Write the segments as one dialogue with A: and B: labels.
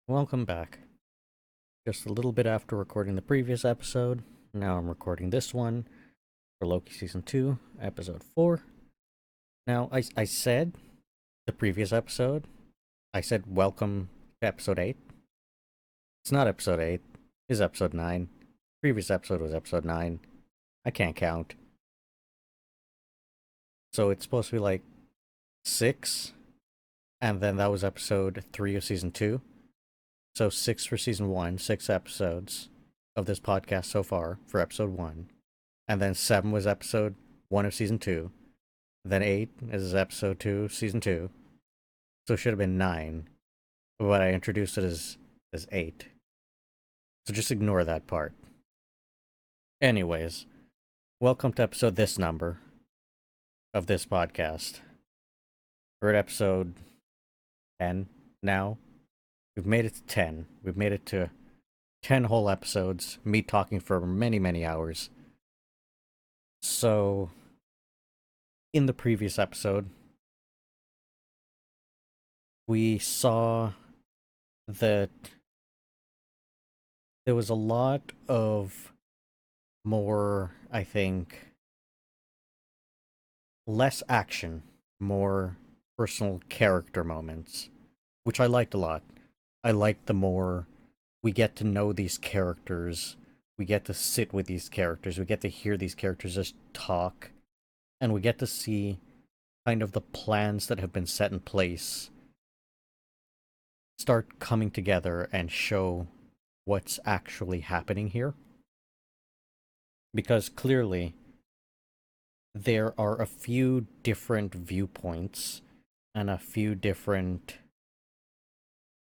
A: Welcome back. Just a little bit after recording the previous episode, now I'm recording this one for Loki Season 2, Episode 4. Now, I said the previous episode, I said welcome to Episode 8. It's not Episode 8, it's Episode 9. Previous episode was Episode 9. I can't count. So it's supposed to be like 6, and then that was Episode 3 of Season 2. So 6 for Season 1, 6 episodes of this podcast so far for Episode 1. And then 7 was Episode 1 of Season 2. Then 8 is Episode 2, Season 2. So it should have been 9. But I introduced it as 8. So just ignore that part. Anyways, welcome to episode this number of this podcast. We're at episode 10 now. We've made it to 10. We've made it to 10 whole episodes, me talking for many, many hours. So, in the previous episode, we saw that there was a lot of more, I think, less action, more personal character moments, which I liked a lot. I liked the more we get to know these characters, we get to sit with these characters, we get to hear these characters just talk, and we get to see kind of the plans that have been set in place start coming together and show what's actually happening here. Because clearly, there are a few different viewpoints and a few different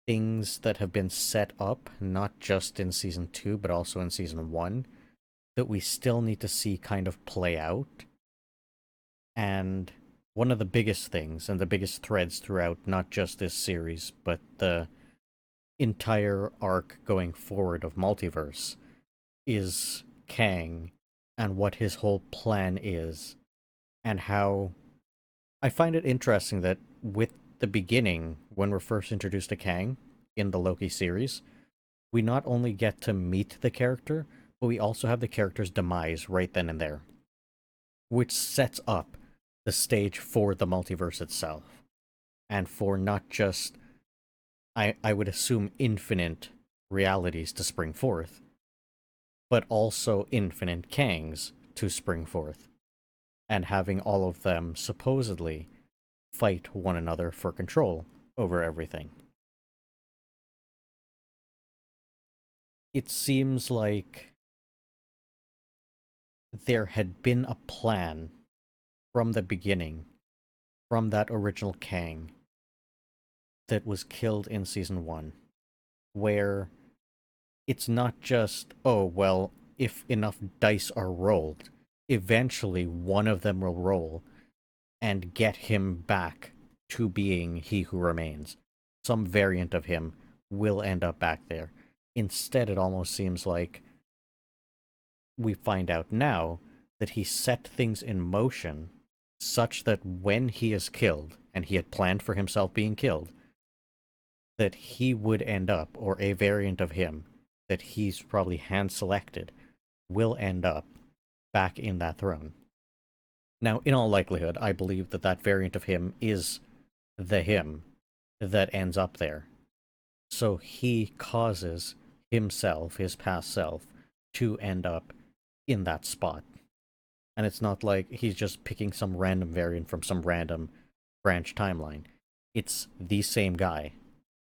A: things that have been set up, not just in Season 2, but also in Season 1, that we still need to see kind of play out. And one of the biggest things and the biggest threads throughout not just this series, but the entire arc going forward of Multiverse is Kang and what his whole plan is, and how I find it interesting that with the beginning, when we're first introduced to Kang in the Loki series, we not only get to meet the character, but we also have the character's demise right then and there, which sets up the stage for the multiverse itself, and for not just, I would assume, infinite realities to spring forth, but also infinite Kangs to spring forth, and having all of them supposedly fight one another for control over everything. It seems like there had been a plan from the beginning, from that original Kang that was killed in Season 1, where it's not just, oh, well, if enough dice are rolled, eventually one of them will roll and get him back to being He Who Remains. Some variant of him will end up back there. Instead, it almost seems like we find out now that he set things in motion such that when he is killed, and he had planned for himself being killed, that he would end up, or a variant of him that he's probably hand selected, will end up back in that throne. Now, in all likelihood, I believe that that variant of him is the him that ends up there. So he causes himself, his past self, to end up in that spot. And it's not like he's just picking some random variant from some random branch timeline. It's the same guy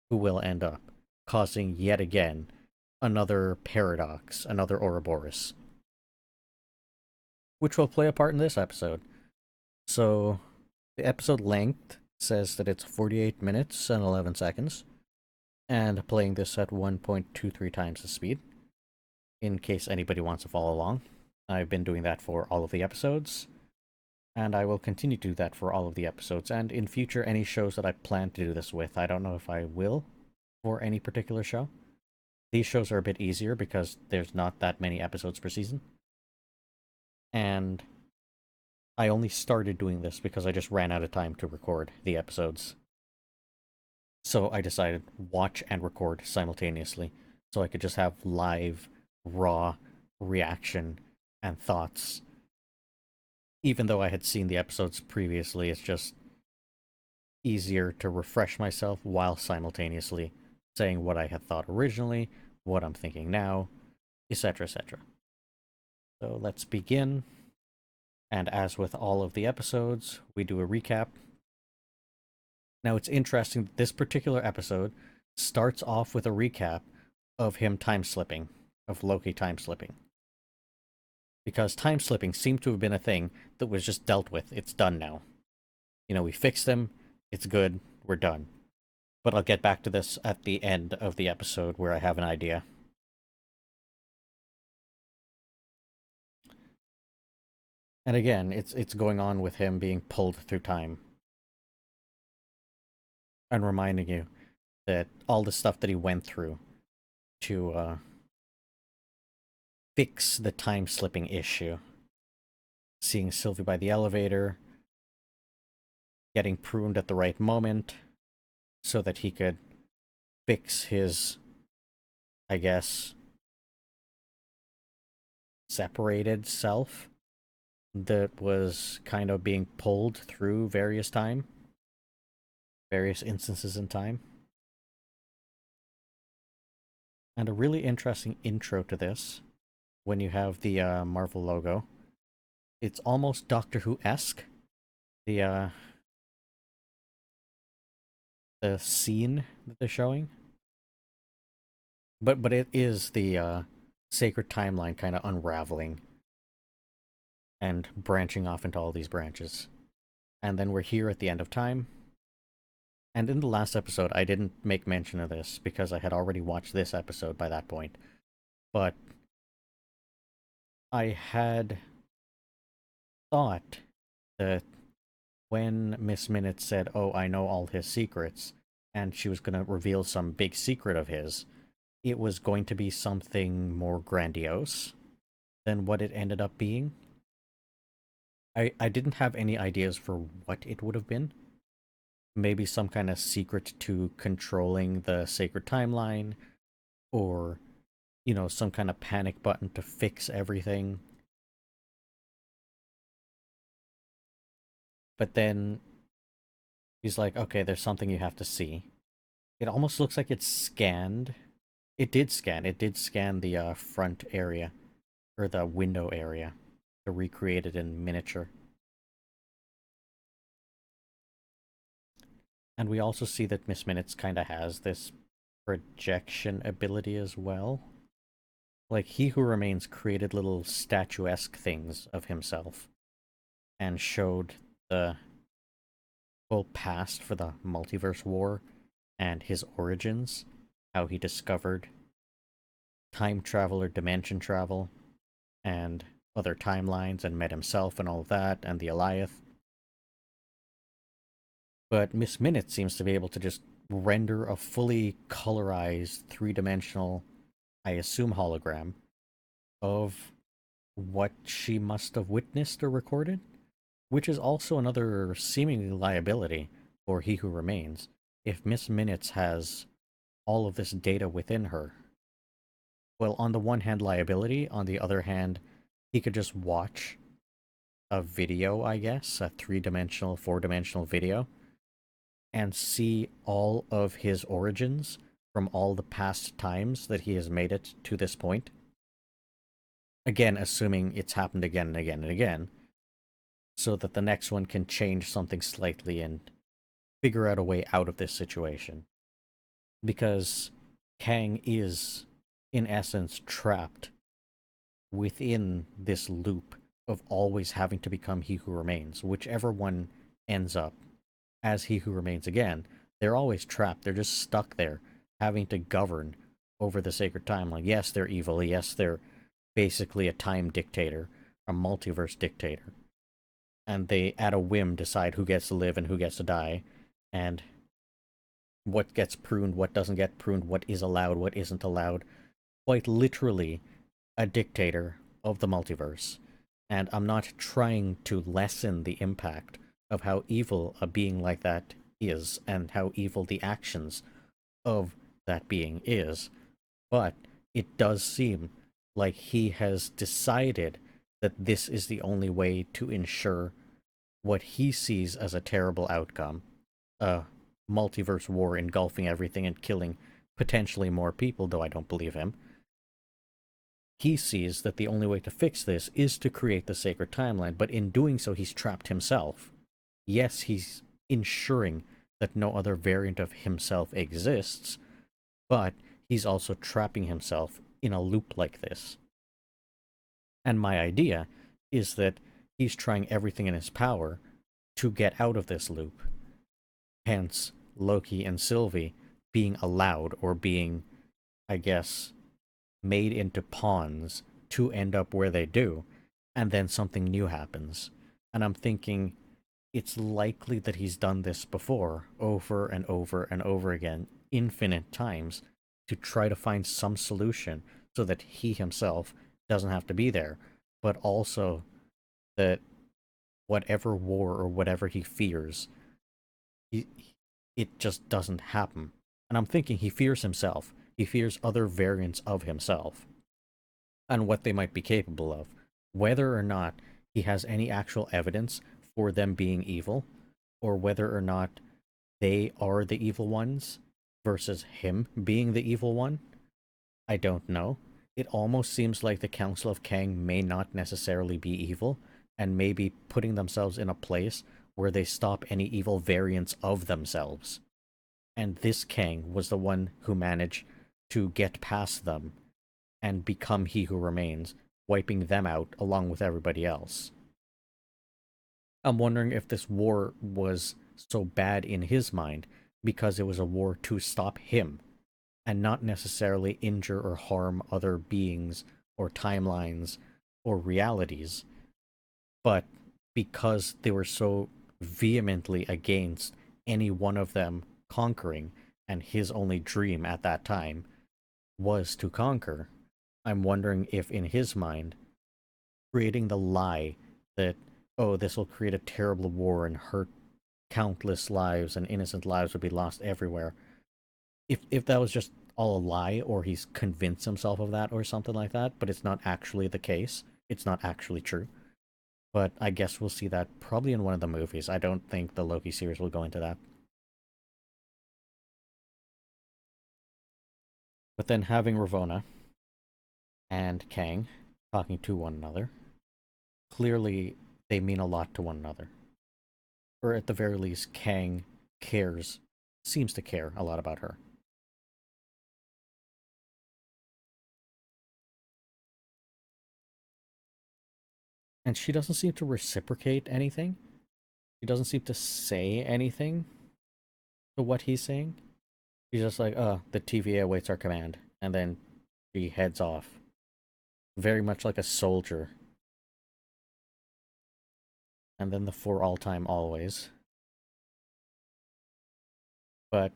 A: who will end up causing yet again another paradox, another Ouroboros, which will play a part in this episode. So, the episode length says that it's 48 minutes and 11 seconds, and playing this at 1.23 times the speed, in case anybody wants to follow along. I've been doing that for all of the episodes, and I will continue to do that for all of the episodes, and in future, any shows that I plan to do this with. I don't know if I will for any particular show. These shows are a bit easier because there's not that many episodes per season. And I only started doing this because I just ran out of time to record the episodes. So I decided watch and record simultaneously, so I could just have live, raw reaction and thoughts. Even though I had seen the episodes previously, it's just easier to refresh myself while simultaneously saying what I had thought originally, what I'm thinking now, etc., etc. So let's begin. And as with all of the episodes, we do a recap. Now it's interesting that this particular episode starts off with a recap of him time slipping, of Loki time slipping. Because time slipping seemed to have been a thing that was just dealt with. It's done now. You know, we fixed him, it's good, we're done. But I'll get back to this at the end of the episode where I have an idea. And again, it's going on with him being pulled through time and reminding you that all the stuff that he went through to fix the time slipping issue. Seeing Sylvie by the elevator, getting pruned at the right moment so that he could fix his, I guess, separated self that was kind of being pulled through various instances in time. And a really interesting intro to this when you have the Marvel logo. It's almost Doctor Who-esque. The the scene that they're showing, but it is the sacred timeline kind of unraveling and branching off into all these branches. And then we're here at the end of time. And in the last episode, I didn't make mention of this because I had already watched this episode by that point. But I had thought that when Miss Minute said, "Oh, I know all his secrets," and she was going to reveal some big secret of his, it was going to be something more grandiose than what it ended up being. I didn't have any ideas for what it would have been. Maybe some kind of secret to controlling the sacred timeline, or, you know, some kind of panic button to fix everything. But then he's like, okay, there's something you have to see. It almost looks like it's scanned. It did scan the front area, or the window area, to recreate it in miniature. And we also see that Miss Minutes kind of has this projection ability as well. Like, He Who Remains created little statuesque things of himself and showed the full past for the multiverse war and his origins, how he discovered time travel or dimension travel and other timelines and met himself and all of that and the Alioth. But Miss Minute seems to be able to just render a fully colorized three-dimensional, I assume, hologram of what she must have witnessed or recorded, which is also another seemingly liability for He Who Remains. If Miss Minutes has all of this data within her, well, on the one hand, liability, on the other hand, he could just watch a video, I guess, a three-dimensional, four-dimensional video, and see all of his origins from all the past times that he has made it to this point. Again, assuming it's happened again and again and again, so that the next one can change something slightly and figure out a way out of this situation. Because Kang is, in essence, trapped within this loop of always having to become He Who Remains. Whichever one ends up as He Who Remains again, they're always trapped. They're just stuck there, having to govern over the sacred timeline. Yes, they're evil. Yes, they're basically a time dictator, a multiverse dictator. And they, at a whim, decide who gets to live and who gets to die, and what gets pruned, what doesn't get pruned, what is allowed, what isn't allowed. Quite literally, a dictator of the multiverse. And I'm not trying to lessen the impact of how evil a being like that is and how evil the actions of that being is. But it does seem like he has decided that this is the only way to ensure what he sees as a terrible outcome, a multiverse war engulfing everything and killing potentially more people, though I don't believe him. He sees that the only way to fix this is to create the sacred timeline, but in doing so, he's trapped himself. Yes, he's ensuring that no other variant of himself exists, but he's also trapping himself in a loop like this. And my idea is that he's trying everything in his power to get out of this loop. Hence, Loki and Sylvie being allowed, or being, I guess, made into pawns to end up where they do, and then something new happens. And I'm thinking it's likely that he's done this before, over and over and over again, infinite times, to try to find some solution so that he himself doesn't have to be there, but also that whatever war or whatever he fears, he, it just doesn't happen. And I'm thinking he fears himself. He fears other variants of himself and what they might be capable of. Whether or not he has any actual evidence for them being evil, or whether or not they are the evil ones versus him being the evil one, I don't know. It almost seems like the Council of Kang may not necessarily be evil, and may be putting themselves in a place where they stop any evil variants of themselves. And this Kang was the one who managed to get past them and become he who remains, wiping them out along with everybody else. I'm wondering if this war was so bad in his mind because it was a war to stop him and not necessarily injure or harm other beings or timelines or realities, but because they were so vehemently against any one of them conquering, and his only dream at that time was to conquer. I'm wondering if in his mind, creating the lie that, oh, this will create a terrible war and hurt countless lives and innocent lives would be lost everywhere, if that was just all a lie, or he's convinced himself of that or something like that, but it's not actually the case, it's not actually true. But I guess we'll see that probably in one of the movies. I don't think the Loki series will go into that. But then having Ravonna and Kang talking to one another, clearly they mean a lot to one another. Or at the very least, Kang cares, seems to care a lot about her. And she doesn't seem to reciprocate anything. She doesn't seem to say anything to what he's saying. She's just like, oh, the TVA awaits our command. And then she heads off. Very much like a soldier. And then the for all time always. But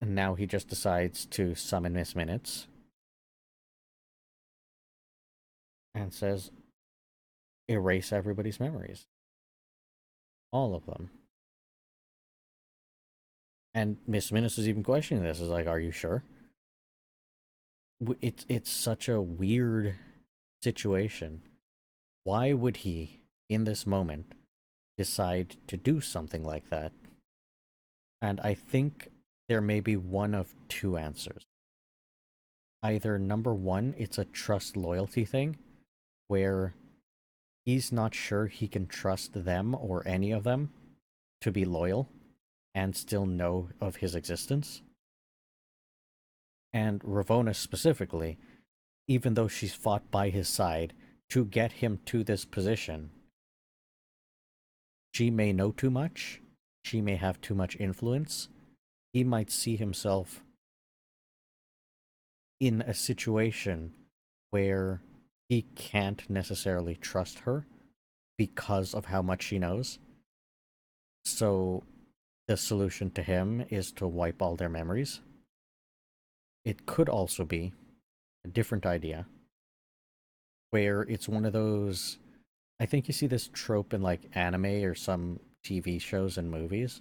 A: now he just decides to summon Miss Minutes. And says, erase everybody's memories. All of them. And Miss Minutes is even questioning this. Is like, are you sure? It's such a weird situation. Why would he, in this moment, decide to do something like that? And I think there may be one of two answers. Either number one, it's a trust loyalty thing, where he's not sure he can trust them or any of them to be loyal and still know of his existence. And Ravonna specifically, even though she's fought by his side to get him to this position, she may know too much, she may have too much influence, he might see himself in a situation where he can't necessarily trust her because of how much she knows. So the solution to him is to wipe all their memories. It could also be a different idea where it's one of those, I think you see this trope in like anime or some TV shows and movies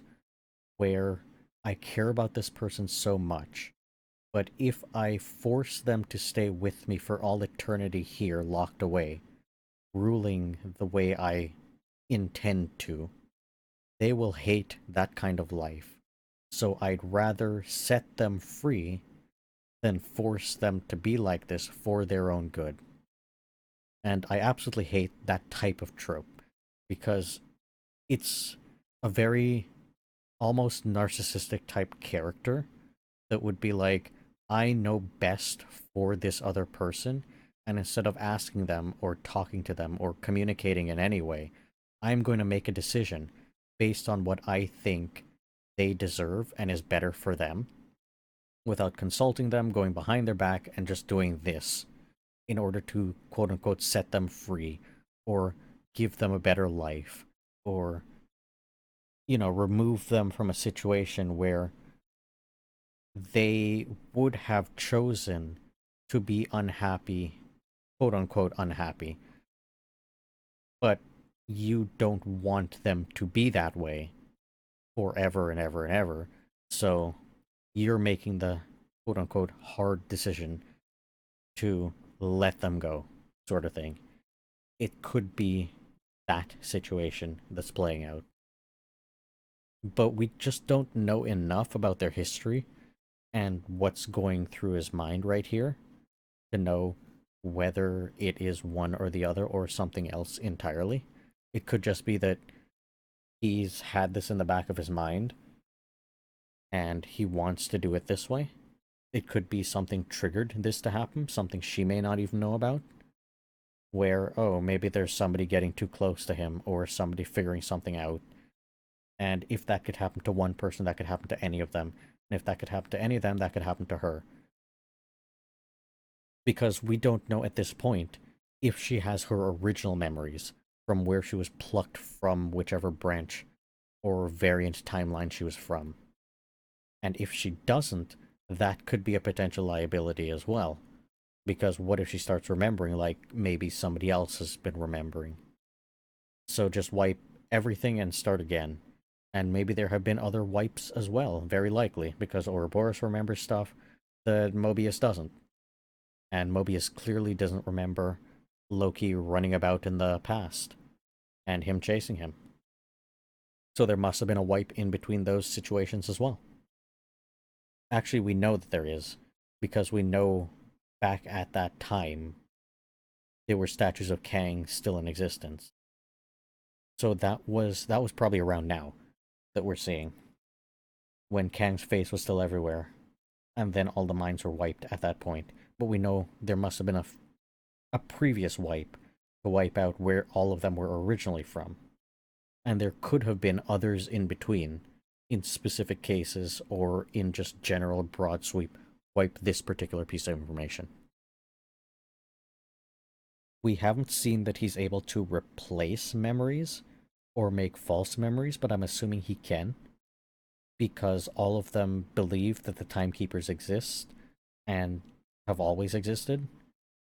A: where I care about this person so much, but if I force them to stay with me for all eternity here, locked away, ruling the way I intend to, they will hate that kind of life. So I'd rather set them free than force them to be like this for their own good. And I absolutely hate that type of trope because it's a very almost narcissistic type character that would be like, I know best for this other person, and instead of asking them or talking to them or communicating in any way, I'm going to make a decision based on what I think they deserve and is better for them without consulting them, going behind their back, and just doing this in order to quote unquote set them free or give them a better life or, remove them from a situation where they would have chosen to be unhappy, quote unquote unhappy, but you don't want them to be that way forever and ever and ever. So you're making the quote unquote hard decision to let them go, sort of thing. It could be that situation that's playing out. But we just don't know enough about their history and what's going through his mind right here to know whether it is one or the other or something else entirely. It could just be that he's had this in the back of his mind and he wants to do it this way. It could be something triggered this to happen, something she may not even know about, where, oh, maybe there's somebody getting too close to him or somebody figuring something out. And if that could happen to one person, that could happen to any of them. And if that could happen to any of them, that could happen to her. Because we don't know at this point if she has her original memories from where she was plucked from, whichever branch or variant timeline she was from. And if she doesn't, that could be a potential liability as well. Because what if she starts remembering like maybe somebody else has been remembering? So just wipe everything and start again. And maybe there have been other wipes as well, very likely, because Ouroboros remembers stuff that Mobius doesn't. And Mobius clearly doesn't remember Loki running about in the past and him chasing him. So there must have been a wipe in between those situations as well. Actually, we know that there is, because we know back at that time there were statues of Kang still in existence. So that was probably around now that we're seeing, when Kang's face was still everywhere, and then all the minds were wiped at that point. But we know there must have been a previous wipe to wipe out where all of them were originally from. And there could have been others in between, in specific cases, or in just general broad sweep, wipe this particular piece of information. We haven't seen that he's able to replace memories or make false memories, but I'm assuming he can, because all of them believe that the timekeepers exist and have always existed.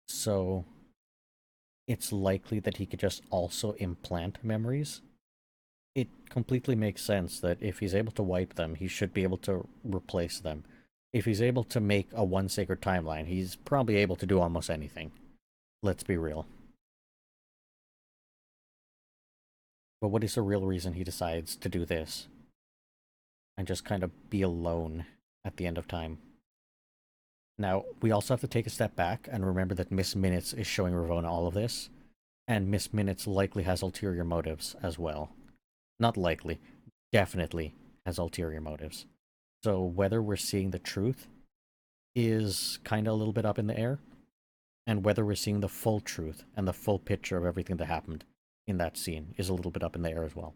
A: So it's likely that he could just also implant memories. It completely makes sense that if he's able to wipe them, he should be able to replace them. If he's able to make a one sacred timeline, he's probably able to do almost anything. Let's be real. But what is the real reason he decides to do this? And just kind of be alone at the end of time? Now, we also have to take a step back and remember that Miss Minutes is showing Ravonna all of this, and Miss Minutes likely has ulterior motives as well. Not likely, definitely has ulterior motives. So whether we're seeing the truth is kind of a little bit up in the air, and whether we're seeing the full truth and the full picture of everything that happened in that scene is a little bit up in the air as well.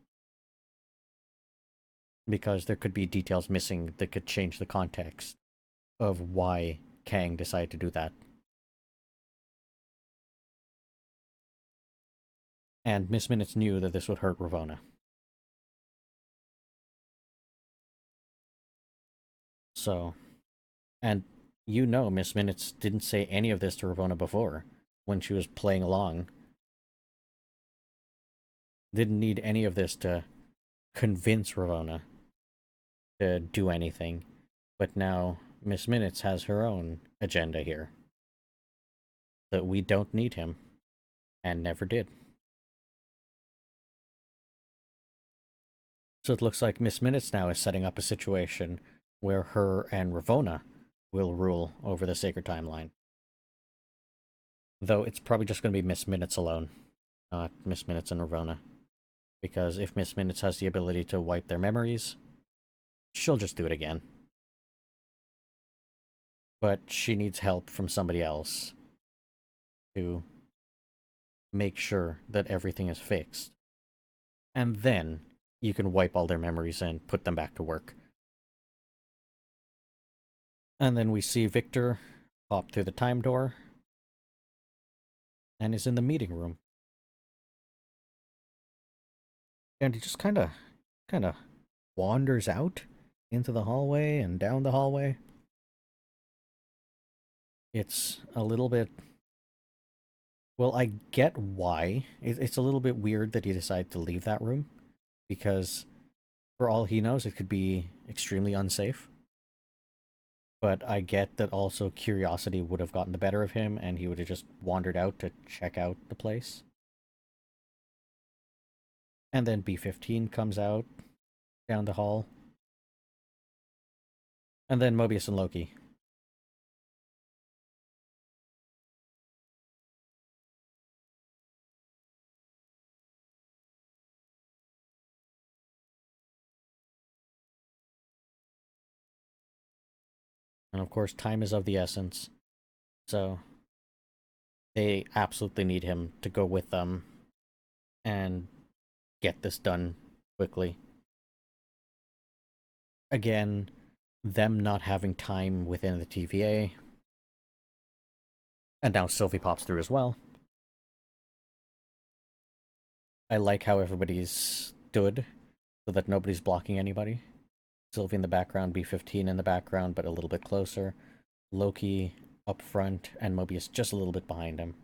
A: Because there could be details missing that could change the context of why Kang decided to do that. And Miss Minutes knew that this would hurt Ravonna. So, and Miss Minutes didn't say any of this to Ravonna before, when she was playing along. Didn't need any of this to convince Ravonna to do anything, but now Miss Minutes has her own agenda here. That we don't need him, and never did. So it looks like Miss Minutes now is setting up a situation where her and Ravonna will rule over the Sacred Timeline. Though it's probably just going to be Miss Minutes alone, not Miss Minutes and Ravonna. Because if Miss Minutes has the ability to wipe their memories, she'll just do it again. But she needs help from somebody else to make sure that everything is fixed. And then you can wipe all their memories and put them back to work. And then we see Victor pop through the time door and is in the meeting room. And he just kind of wanders out into the hallway and down the hallway. It's a little bit... Well, I get why. It's a little bit weird that he decided to leave that room, because for all he knows, it could be extremely unsafe. But I get that also curiosity would have gotten the better of him, and he would have just wandered out to check out the place. And then B-15 comes out down the hall. And then Mobius and Loki. And of course, time is of the essence. So they absolutely need him to go with them and get this done quickly. Again, them not having time within the TVA. And now Sylvie pops through as well. I like how everybody's stood so that nobody's blocking anybody. Sylvie in the background, B-15 in the background, but a little bit closer. Loki up front, and Mobius just a little bit behind him.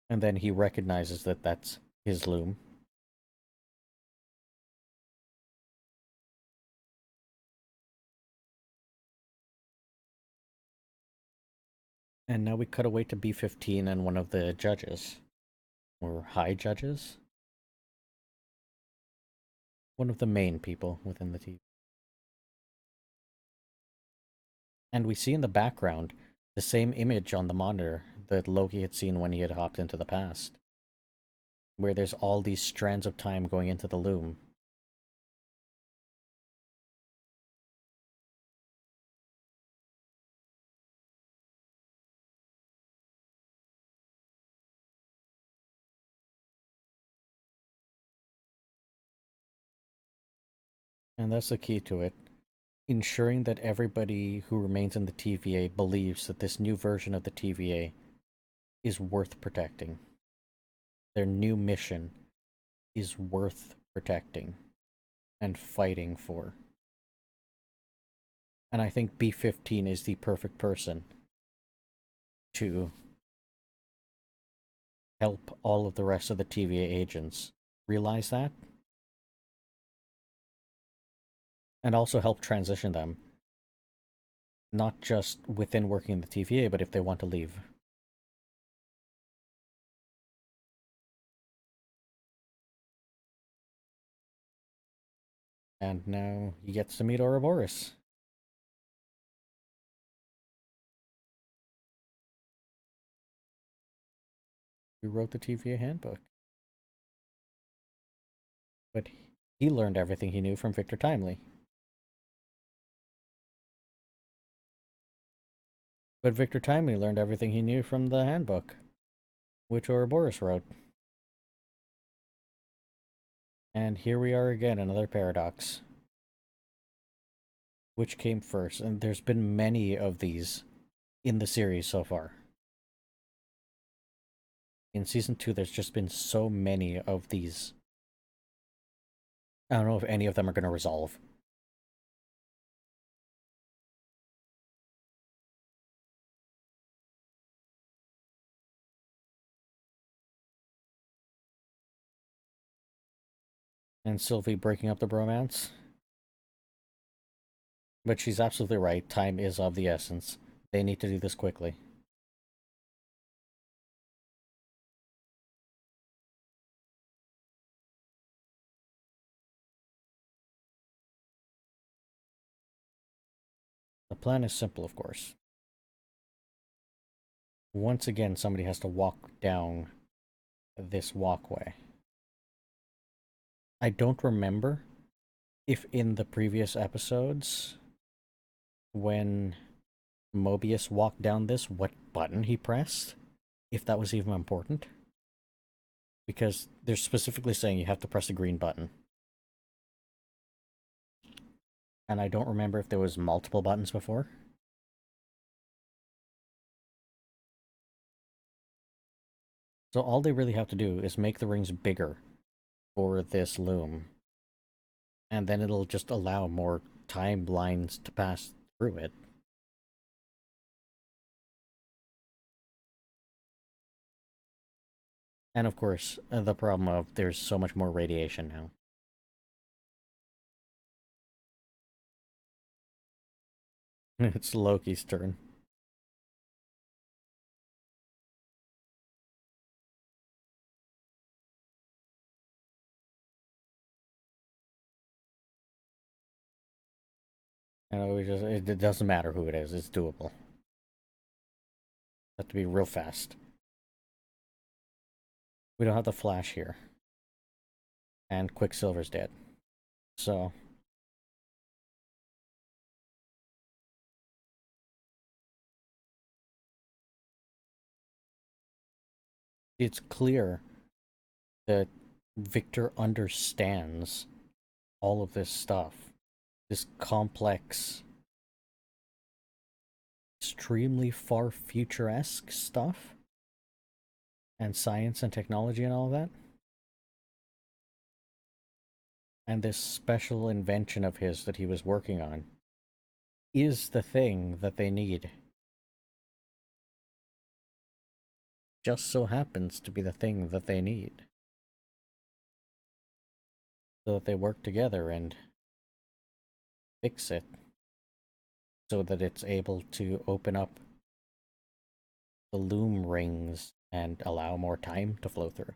A: And then he recognizes that that's his loom. And now we cut away to B-15 and one of the judges. Or high judges? One of the main people within the team. And we see in the background the same image on the monitor that Loki had seen when he had hopped into the past. Where there's all these strands of time going into the loom. And that's the key to it. Ensuring that everybody who remains in the TVA believes that this new version of the TVA is worth protecting. Their new mission is worth protecting and fighting for. And I think B-15 is the perfect person to help all of the rest of the TVA agents realize that. And also help transition them. Not just within working in the TVA, but if they want to leave. And now he gets to meet Ouroboros. Who wrote the TVA handbook. But he learned everything he knew from Victor Timely. But Victor Timely learned everything he knew from the handbook, which Ouroboros wrote. And here we are again, another paradox. Which came first? And there's been many of these in the series so far. In Season 2, there's just been so many of these. I don't know if any of them are going to resolve. And Sylvie breaking up the bromance. But she's absolutely right. Time is of the essence. They need to do this quickly. The plan is simple, of course. Once again, somebody has to walk down this walkway. I don't remember if in the previous episodes, when Mobius walked down this, what button he pressed, if that was even important. Because they're specifically saying you have to press the green button. And I don't remember if there was multiple buttons before. So all they really have to do is make the rings bigger for this loom. And then it'll just allow more timelines to pass through it. And of course, the problem of there's so much more radiation now. It's Loki's turn. And it doesn't matter who it is, it's doable. Have to be real fast. We don't have the Flash here. And Quicksilver's dead. So it's clear that Victor understands all of this stuff. This complex, extremely far future-esque stuff. And science and technology and all that. And this special invention of his that he was working on is the thing that they need. Just so happens to be the thing that they need. So that they work together and fix it. So that it's able to open up the loom rings and allow more time to flow through.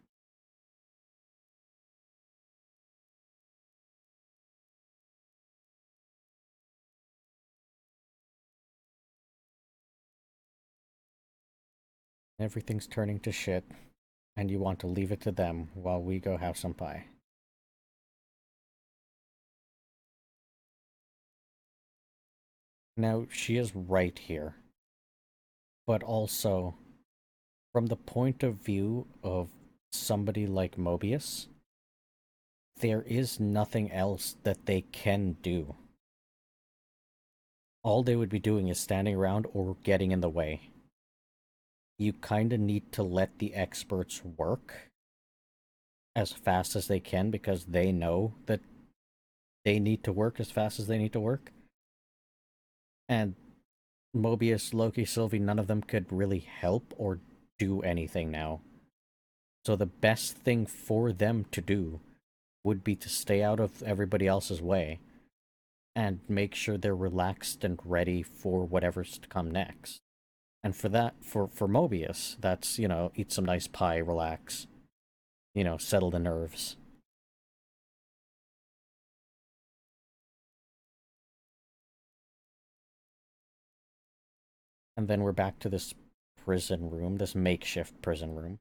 A: Everything's turning to shit, and you want to leave it to them while we go have some pie. Now, she is right here. But also, from the point of view of somebody like Mobius, there is nothing else that they can do. All they would be doing is standing around or getting in the way. You kind of need to let the experts work as fast as they can because they know that they need to work as fast as they need to work. And Mobius, Loki, Sylvie, none of them could really help or do anything now. So the best thing for them to do would be to stay out of everybody else's way and make sure they're relaxed and ready for whatever's to come next. And for that, for Mobius, that's, you know, eat some nice pie, relax, you know, settle the nerves. And then we're back to this prison room, this makeshift prison room.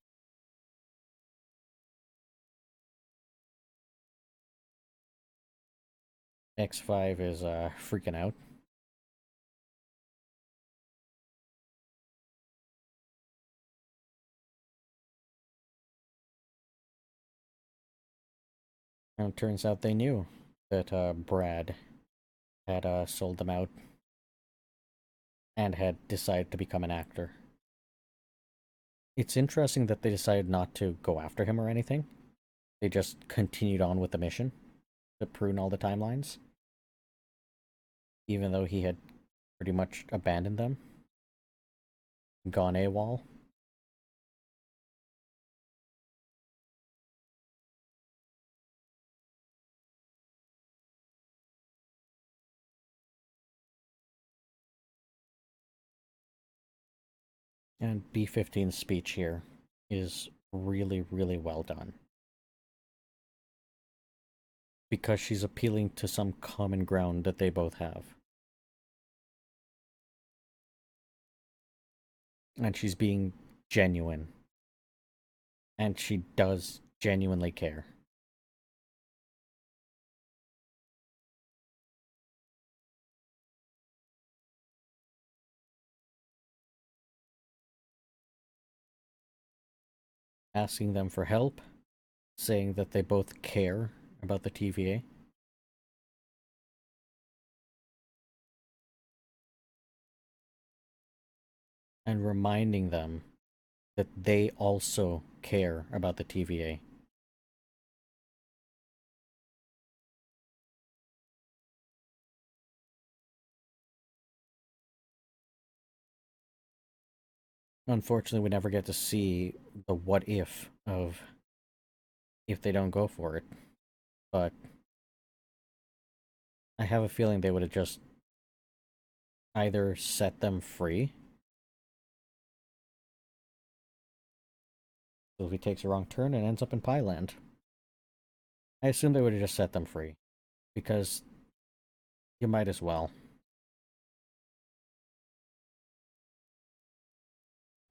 A: X5 is freaking out. And it turns out they knew that Brad had sold them out and had decided to become an actor. It's interesting that they decided not to go after him or anything. They just continued on with the mission to prune all the timelines, even though he had pretty much abandoned them, gone AWOL. And B15's speech here is really, really well done. Because she's appealing to some common ground that they both have. And she's being genuine. And she does genuinely care. Asking them for help, saying that they both care about the TVA. And reminding them that they also care about the TVA. Unfortunately, we never get to see the what if they don't go for it. But I have a feeling they would have just either set them free. So if he takes a wrong turn and ends up in Pyland. I assume they would have just set them free. Because you might as well.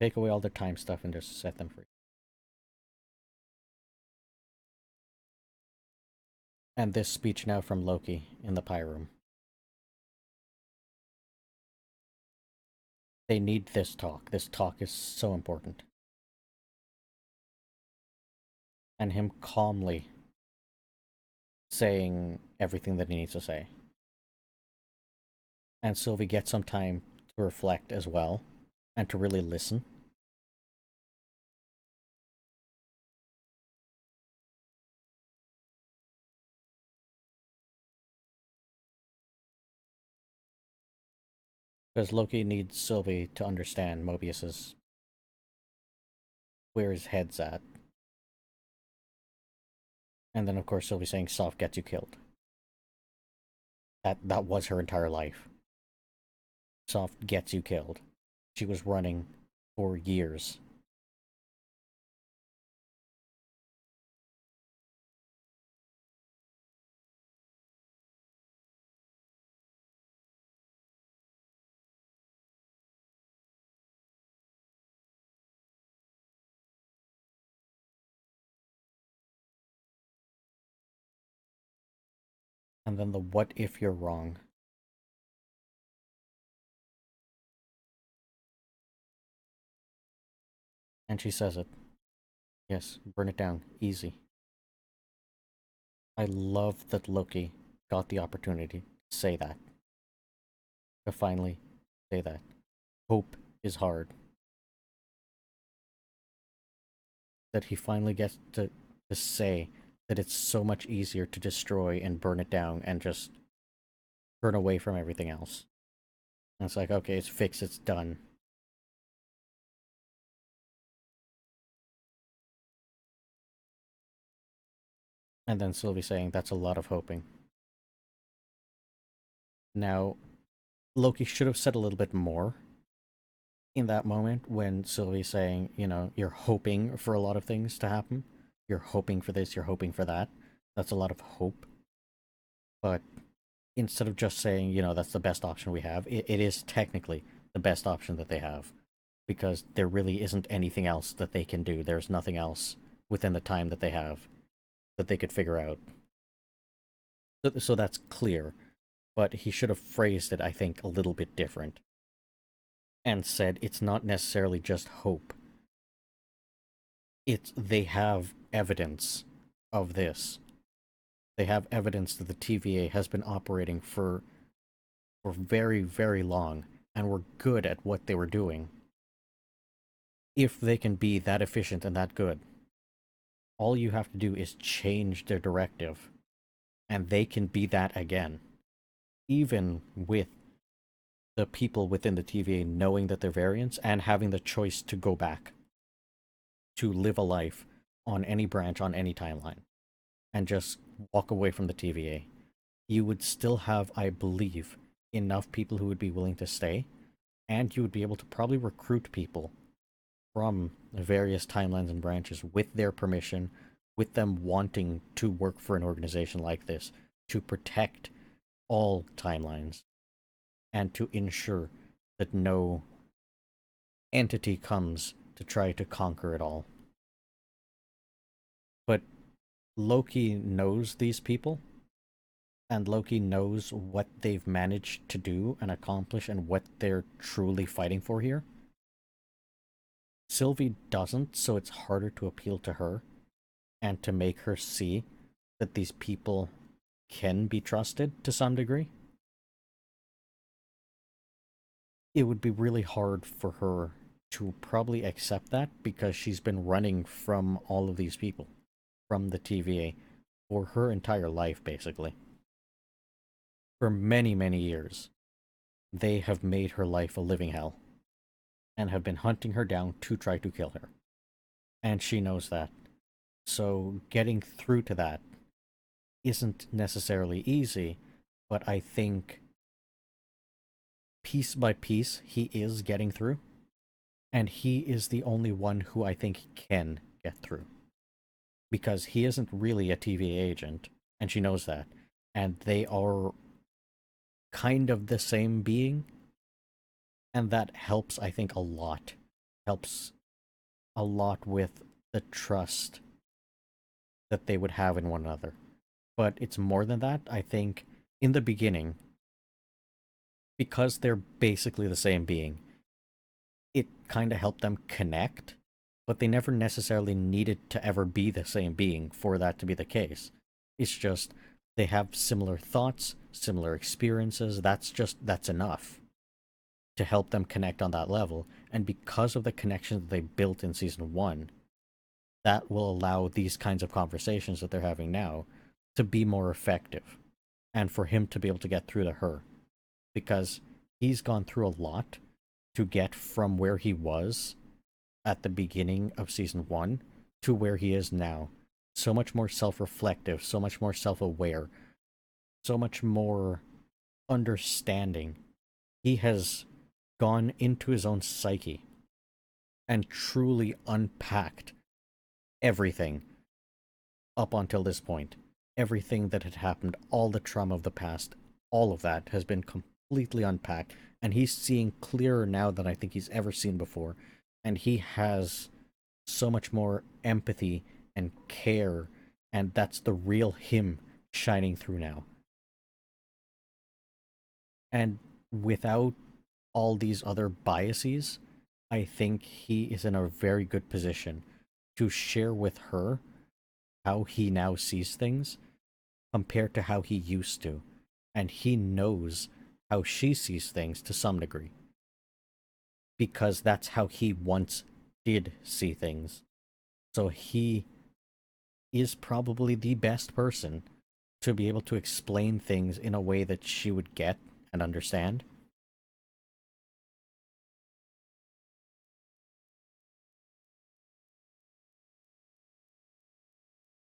A: Take away all their time stuff and just set them free. And this speech now from Loki in the Pie Room. They need this talk. This talk is so important. And him calmly saying everything that he needs to say. And Sylvie gets some time to reflect as well and to really listen. Because Loki needs Sylvie to understand Mobius's where his head's at. And then of course Sylvie saying soft gets you killed. That was her entire life. Soft gets you killed. She was running for years. And then the what if you're wrong. And she says it. Yes, burn it down. Easy. I love that Loki got the opportunity to say that. To finally say that. Hope is hard. That he finally gets to say that it's so much easier to destroy and burn it down and just turn away from everything else. And it's like, okay, it's fixed, it's done. And then Sylvie saying, that's a lot of hoping. Now, Loki should have said a little bit more in that moment when Sylvie's saying, you know, you're hoping for a lot of things to happen. You're hoping for this, you're hoping for that. That's a lot of hope. But instead of just saying, you know, that's the best option we have, it is technically the best option that they have. Because there really isn't anything else that they can do. There's nothing else within the time that they have that they could figure out. So that's clear. But he should have phrased it, I think, a little bit different. And said it's not necessarily just hope. It's they have evidence of this. They have evidence that the TVA has been operating for very, very long and were good at what they were doing. If they can be that efficient and that good, all you have to do is change their directive and they can be that again. Even with the people within the TVA knowing that they're variants and having the choice to go back to live a life on any branch, on any timeline, and just walk away from the TVA, you would still have, I believe, enough people who would be willing to stay, and you would be able to probably recruit people from various timelines and branches with their permission, with them wanting to work for an organization like this to protect all timelines and to ensure that no entity comes to try to conquer it all. But Loki knows these people, and Loki knows what they've managed to do and accomplish and what they're truly fighting for here. Sylvie doesn't, so it's harder to appeal to her and to make her see that these people can be trusted to some degree. It would be really hard for her to probably accept that because she's been running from all of these people, from the TVA, for her entire life, basically. For many, many years, they have made her life a living hell and have been hunting her down to try to kill her. And she knows that. So getting through to that isn't necessarily easy, but I think piece by piece he is getting through. And he is the only one who I think can get through. Because he isn't really a TVA agent, and she knows that. And they are kind of the same being. And that helps, I think, a lot. Helps a lot with the trust that they would have in one another. But it's more than that. I think in the beginning, because they're basically the same being, it kind of helped them connect, but they never necessarily needed to ever be the same being for that to be the case. It's just they have similar thoughts, similar experiences. That's enough to help them connect on that level. And because of the connection that they built in season one, that will allow these kinds of conversations that they're having now to be more effective and for him to be able to get through to her because he's gone through a lot to get from where he was at the beginning of season one to where he is now. So much more self-reflective, so much more self-aware, so much more understanding. He has gone into his own psyche and truly unpacked everything up until this point. Everything that had happened, all the trauma of the past, all of that has been completely unpacked, and he's seeing clearer now than I think he's ever seen before. And he has so much more empathy and care, and that's the real him shining through now. And without all these other biases, I think he is in a very good position to share with her how he now sees things compared to how he used to. And he knows how she sees things to some degree. Because that's how he once did see things. So he is probably the best person to be able to explain things in a way that she would get and understand.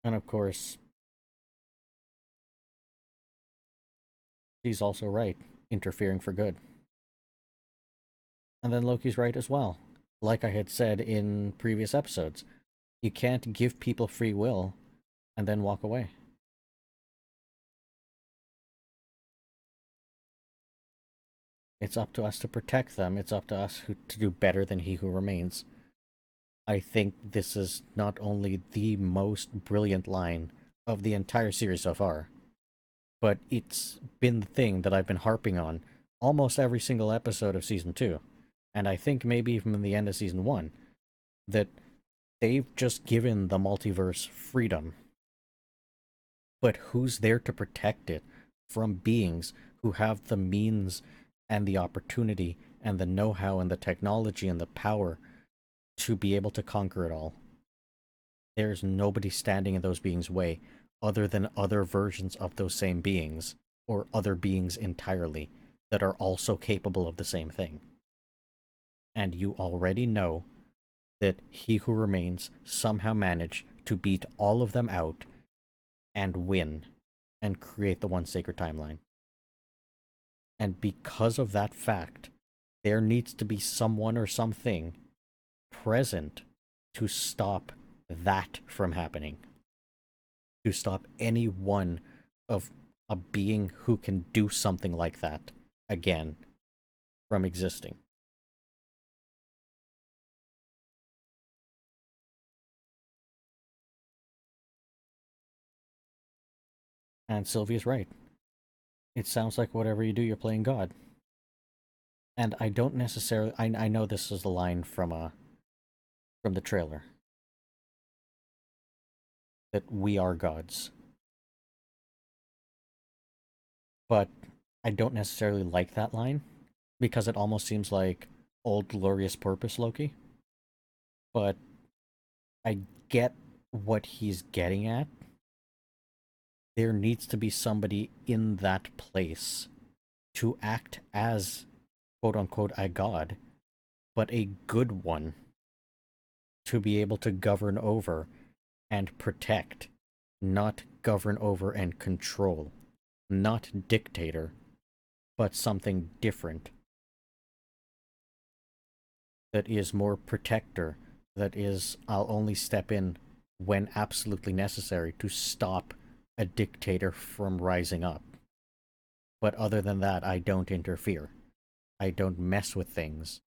A: And of course, she's also right, interfering for good. And then Loki's right as well. Like I had said in previous episodes, you can't give people free will and then walk away. It's up to us to protect them. It's up to us to do better than he who remains. I think this is not only the most brilliant line of the entire series so far, but it's been the thing that I've been harping on almost every single episode of season 2. And I think maybe even in the end of season 1, that they've just given the multiverse freedom. But who's there to protect it from beings who have the means and the opportunity and the know-how and the technology and the power to be able to conquer it all? There's nobody standing in those beings' way other than other versions of those same beings, or other beings entirely, that are also capable of the same thing. And you already know that he who remains somehow managed to beat all of them out and win and create the one sacred timeline. And because of that fact, there needs to be someone or something present to stop that from happening, to stop any one of a being who can do something like that again from existing. And Sylvia's right. It sounds like whatever you do, you're playing God. And I don't necessarily. I know this is the line from the trailer that we are gods, but I don't necessarily like that line because it almost seems like old glorious purpose Loki. But I get what he's getting at. There needs to be somebody in that place to act as quote unquote a god, but a good one, to be able to govern over and protect, not govern over and control, not dictator, but something different that is more protector, that is, I'll only step in when absolutely necessary to stop a dictator from rising up. But other than that, I don't interfere. I don't mess with things.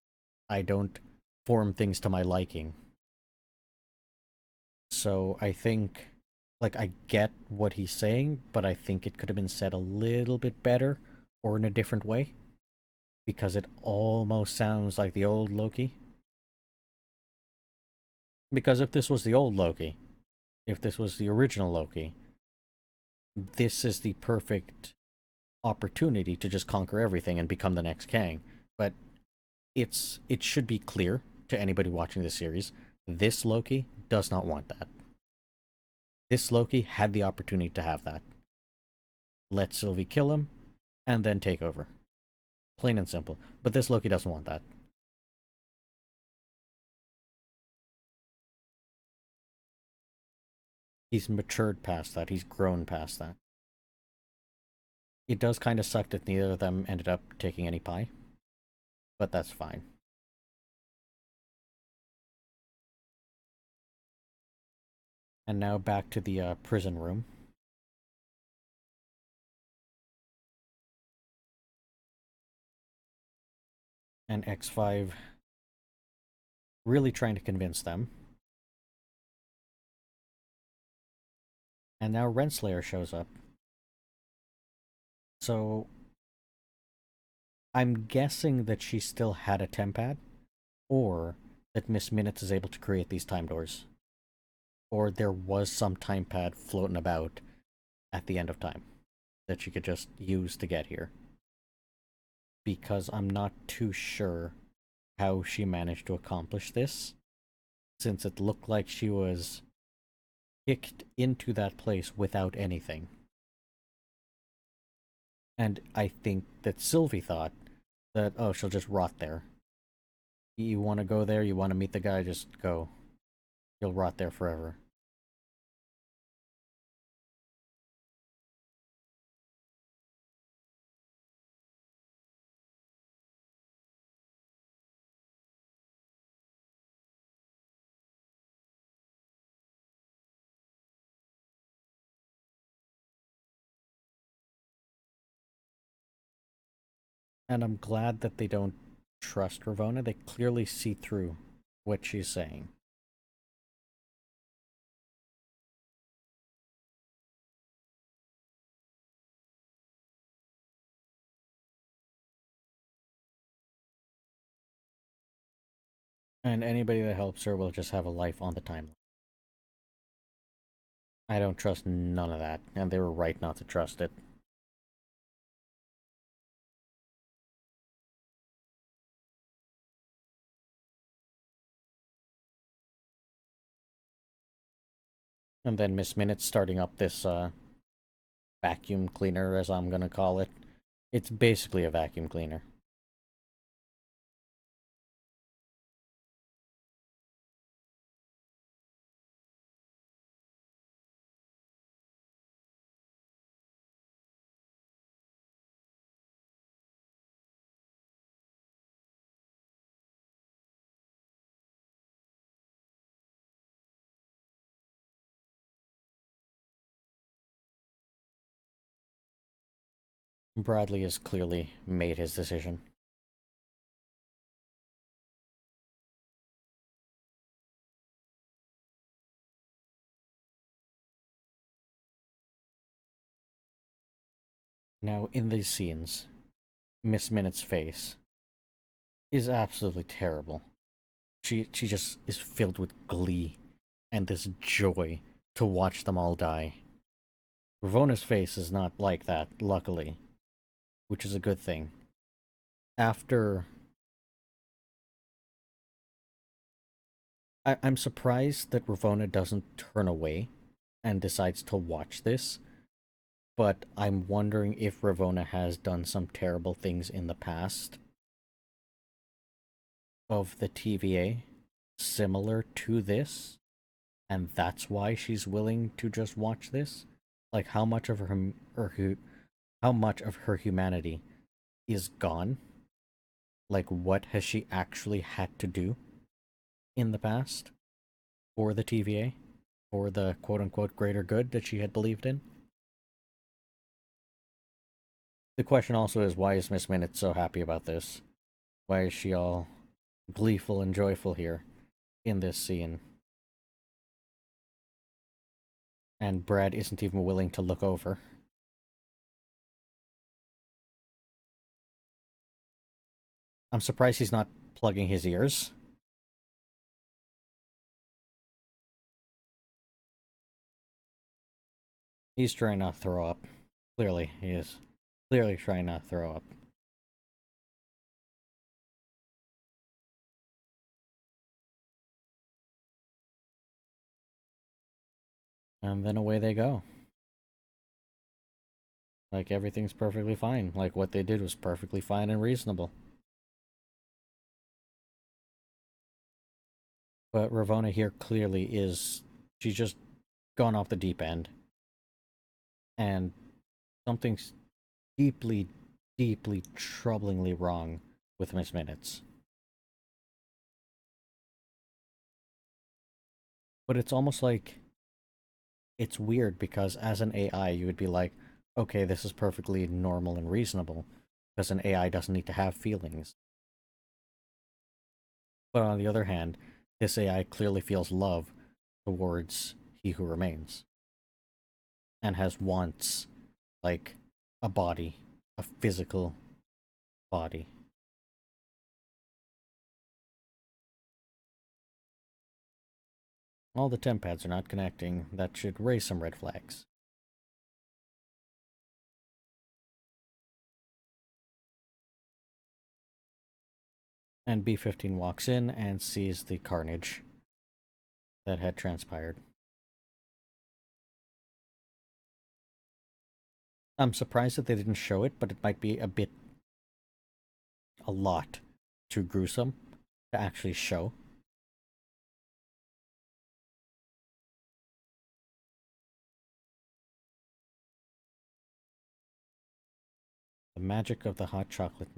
A: I don't form things to my liking. So I think, like, I get what he's saying, but I think it could have been said a little bit better or in a different way because it almost sounds like the old Loki. Because if this was the old Loki, if this was the original Loki, this is the perfect opportunity to just conquer everything and become the next Kang. But it should be clear to anybody watching this series, this Loki does not want that. This Loki had the opportunity to have that. Let Sylvie kill him, and then take over. Plain and simple. But this Loki doesn't want that. He's matured past that. He's grown past that. It does kind of suck that neither of them ended up taking any pie, but that's fine. And now back to the prison room. And X5 really trying to convince them. And now Renslayer shows up. So I'm guessing that she still had a tempad, or that Miss Minutes is able to create these time doors. Or there was some time pad floating about at the end of time that she could just use to get here. Because I'm not too sure how she managed to accomplish this, since it looked like she was kicked into that place without anything. And I think that Sylvie thought that, oh, she'll just rot there. You want to go there, you want to meet the guy, just go. He'll rot there forever. And I'm glad that they don't trust Ravonna. They clearly see through what she's saying. And anybody that helps her will just have a life on the timeline. I don't trust none of that, and they were right not to trust it. And then Miss Minute starting up this vacuum cleaner, as I'm gonna call it. It's basically a vacuum cleaner. Bradley has clearly made his decision. Now, in these scenes, Miss Minutes' face is absolutely terrible. She just is filled with glee and this joy to watch them all die. Ravona's face is not like that, luckily, which is a good thing. After I'm surprised that Ravona doesn't turn away and decides to watch this, but I'm wondering if Ravona has done some terrible things in the past of the TVA similar to this, and that's why she's willing to just watch this. Like how much of how much of her humanity is gone? Like what has she actually had to do in the past for the TVA, for the quote unquote greater good that she had believed in? The question also is, why is Miss Minute so happy about this? Why is she all gleeful and joyful here in this scene? And Brad isn't even willing to look over. I'm surprised he's not plugging his ears. He's trying not to throw up. Clearly, he is. Clearly trying not to throw up. And then away they go. Like everything's perfectly fine. Like what they did was perfectly fine and reasonable. But Ravona here clearly is... she's just gone off the deep end. And something's deeply, deeply, troublingly wrong with Miss Minutes. But it's almost like... it's weird because as an AI, you would be like, okay, this is perfectly normal and reasonable. Because an AI doesn't need to have feelings. But on the other hand, this AI clearly feels love towards He Who Remains. And has wants, like a body, a physical body. All the temp pads are not connecting. That should raise some red flags. And B-15 walks in and sees the carnage that had transpired. I'm surprised that they didn't show it, but it might be a lot too gruesome to actually show. The magic of the hot chocolate.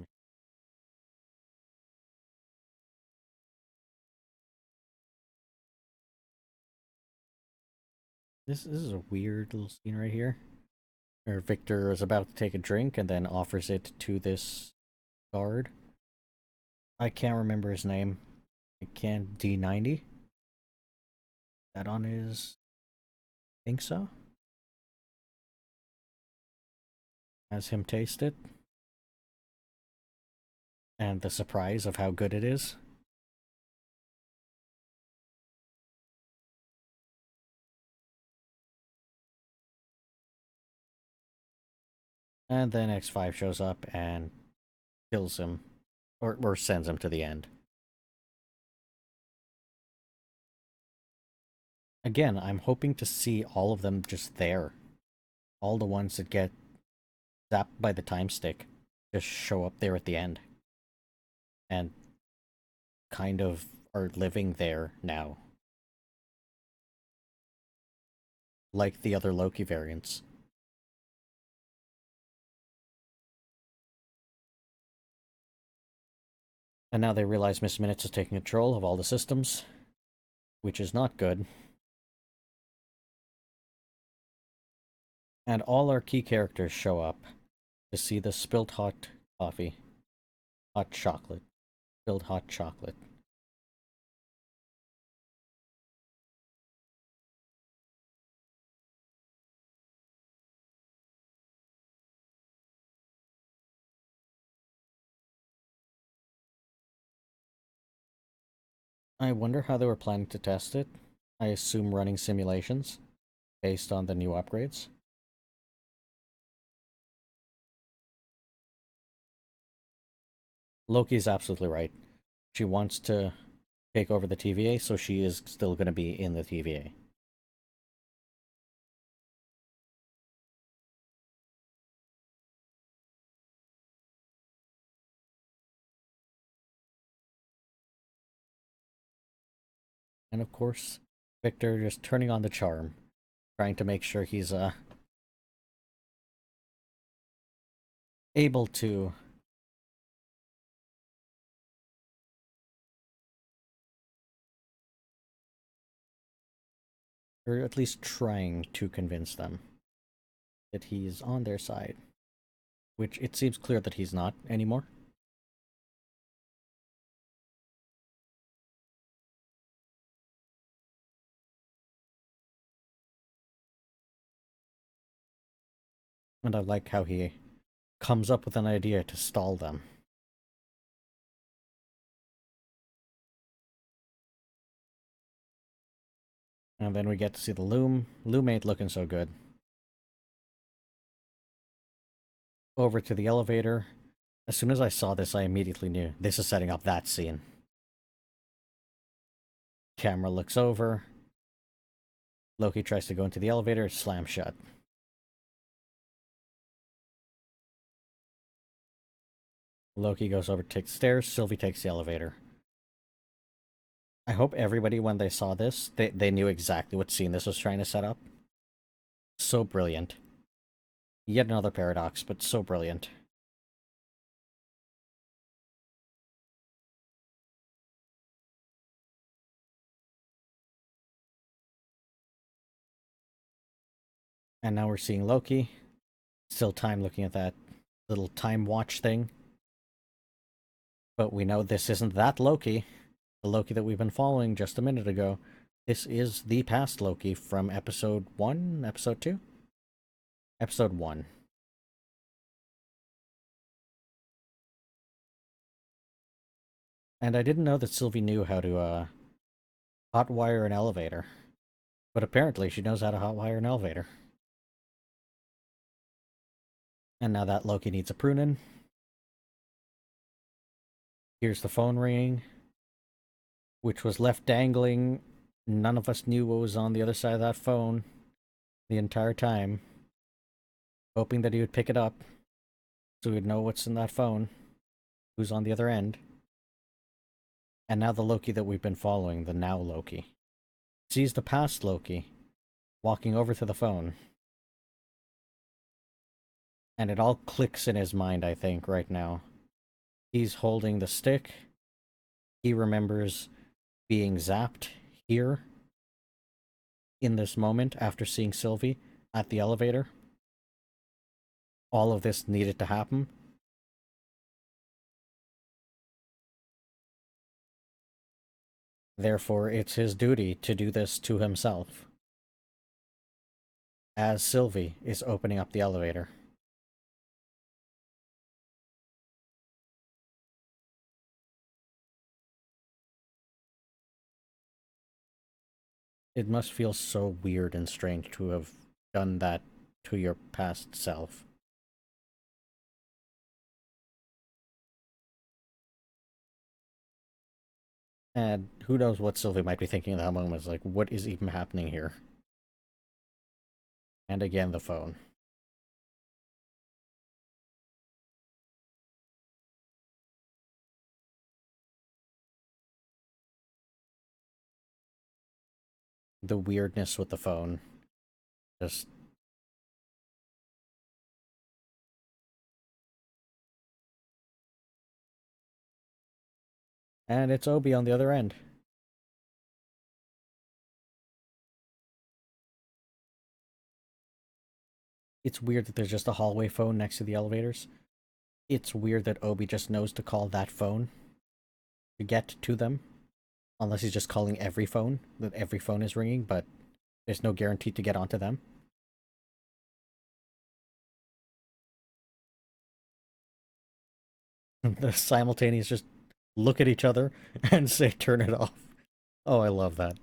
A: This is a weird little scene right here. Where Victor is about to take a drink and then offers it to this guard. I can't remember his name. I can't... D90? That on his... I think so? Has him taste it. And the surprise of how good it is. And then X5 shows up and kills him. Or sends him to the end. Again, I'm hoping to see all of them just there. All the ones that get zapped by the time stick just show up there at the end. And kind of are living there now. Like the other Loki variants. And now they realize Miss Minutes is taking control of all the systems, which is not good. And all our key characters show up. to see the spilled hot coffee, hot chocolate, spilled hot chocolate. I wonder how they were planning to test it. I assume running simulations based on the new upgrades. Loki's absolutely right. She wants to take over the TVA, so she is still going to be in the TVA. And of course, Victor just turning on the charm, trying to make sure he's able to, or at least trying to convince them that he's on their side, which it seems clear that he's not anymore. And I like how he comes up with an idea to stall them. And then we get to see the loom. Loom ain't looking so good. Over to the elevator. As soon as I saw this, I immediately knew this is setting up that scene. Camera looks over. Loki tries to go into the elevator, slam shut. Loki goes over to take the stairs, Sylvie takes the elevator. I hope everybody, when they saw this, they knew exactly what scene this was trying to set up. So brilliant. Yet another paradox, but so brilliant. And now we're seeing Loki. Still time looking at that little time watch thing. But we know this isn't that Loki. The Loki that we've been following just a minute ago. This is the past Loki from episode 1? Episode 2? Episode 1. And I didn't know that Sylvie knew how to hotwire an elevator. But apparently she knows how to hotwire an elevator. And now that Loki needs a prunin. Here's the phone ringing, which was left dangling. None of us knew what was on the other side of that phone the entire time. Hoping that he would pick it up so we'd know what's in that phone, who's on the other end. And now the Loki that we've been following, the now Loki, sees the past Loki walking over to the phone. And it all clicks in his mind, I think, right now. He's holding the stick. He remembers being zapped here in this moment after seeing Sylvie at the elevator. All of this needed to happen. Therefore, it's his duty to do this to himself. As Sylvie is opening up the elevator. It must feel so weird and strange to have done that to your past self. And who knows what Sylvie might be thinking at that moment. It's like, what is even happening here? And again, the phone. The weirdness with the phone. Just... And it's Obi on the other end. It's weird that there's just a hallway phone next to the elevators. It's weird that Obi just knows to call that phone to get to them. Unless he's just calling every phone, that every phone is ringing, but there's no guarantee to get onto them. The simultaneous just look at each other and say turn it off. Oh, I love that.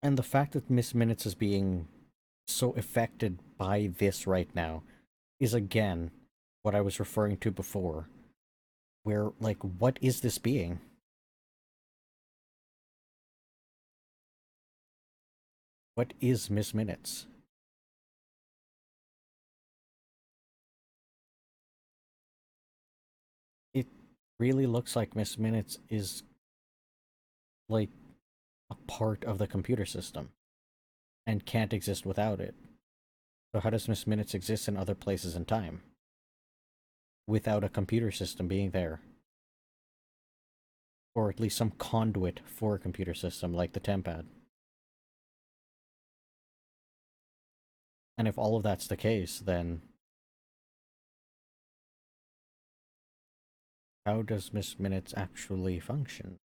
A: And the fact that Miss Minutes is being so affected by this right now is again what I was referring to before. Where, like, what is this being? What is Miss Minutes? It really looks like Miss Minutes is, like, a part of the computer system and can't exist without it. So how does Miss Minutes exist in other places in time without a computer system being there? Or at least some conduit for a computer system like the Tempad. And if all of that's the case, then how does Miss Minutes actually function?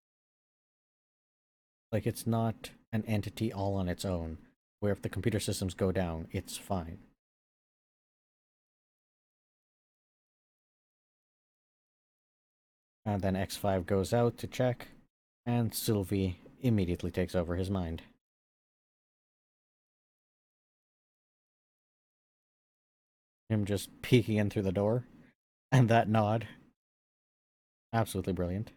A: Like, it's not an entity all on its own, where if the computer systems go down, it's fine. And then X5 goes out to check, and Sylvie immediately takes over his mind. Him just peeking in through the door, and that nod. Absolutely brilliant.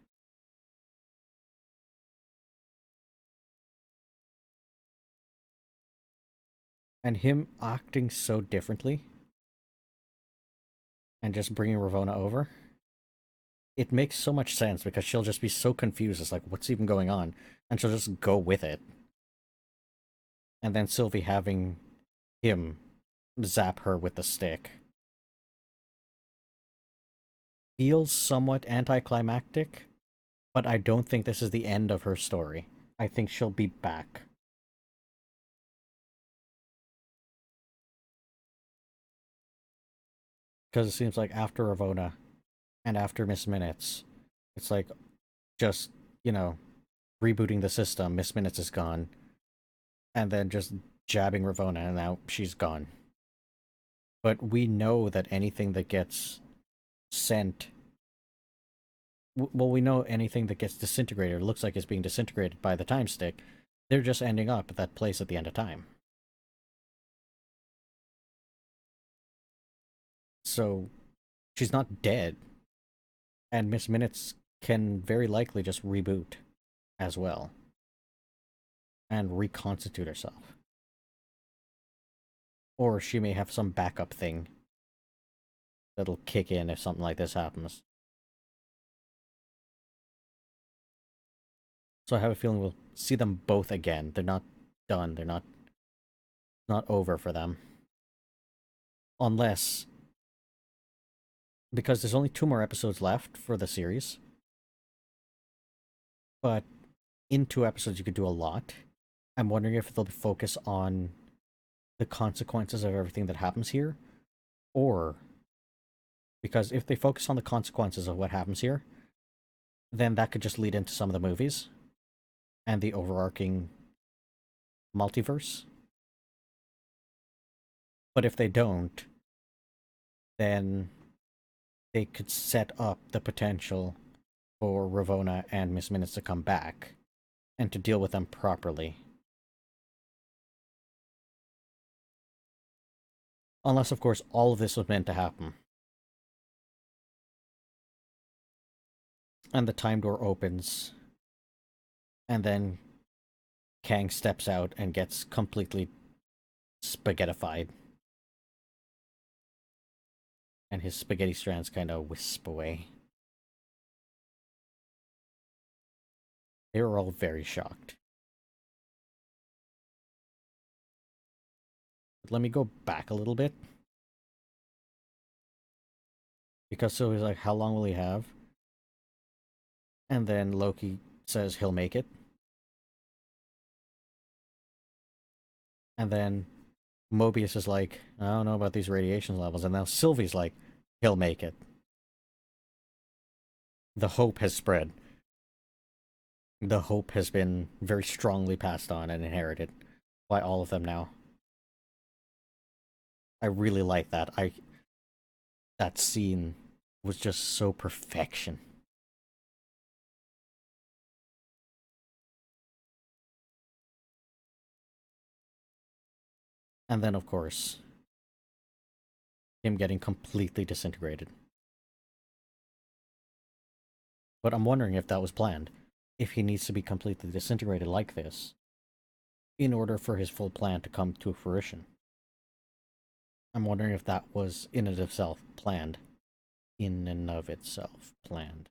A: And him acting so differently, and just bringing Ravonna over. It makes so much sense because she'll just be so confused. It's like, what's even going on? And she'll just go with it. And then Sylvie having him zap her with the stick feels somewhat anticlimactic, but I don't think this is the end of her story. I think she'll be back. Because it seems like after Ravonna and after Miss Minutes, it's like just, you know, rebooting the system. Miss Minutes is gone. And then just jabbing Ravonna, and now she's gone. But we know that anything that gets sent, well, we know anything that gets disintegrated, looks like it's being disintegrated by the time stick, they're just ending up at that place at the end of time. So she's not dead, and Miss Minutes can very likely just reboot as well and reconstitute herself. Or she may have some backup thing that'll kick in if something like this happens. So I have a feeling we'll see them both again. They're not done. They're not over for them. Unless, because there's only 2 more episodes left for the series. But in 2 episodes you could do a lot. I'm wondering if they'll focus on the consequences of everything that happens here, or because if they focus on the consequences of what happens here, then that could just lead into some of the movies and the overarching multiverse. But if they don't, then they could set up the potential for Ravonna and Miss Minutes to come back and to deal with them properly. Unless, of course, all of this was meant to happen. And the time door opens, and then Kang steps out and gets completely spaghettified. And his spaghetti strands kind of wisp away. They were all very shocked. But let me go back a little bit Because Sylvie's like, how long will he have? And then Loki says he'll make it. And then Mobius is like, I don't know about these radiation levels. And now Sylvie's like, he'll make it. The hope has spread. The hope has been very strongly passed on and inherited by all of them now. I really like that. That scene was just so perfection. And then, of course, him getting completely disintegrated. But I'm wondering if that was planned. If he needs to be completely disintegrated like this in order for his full plan to come to fruition. I'm wondering if that was in and of itself planned. In and of itself planned.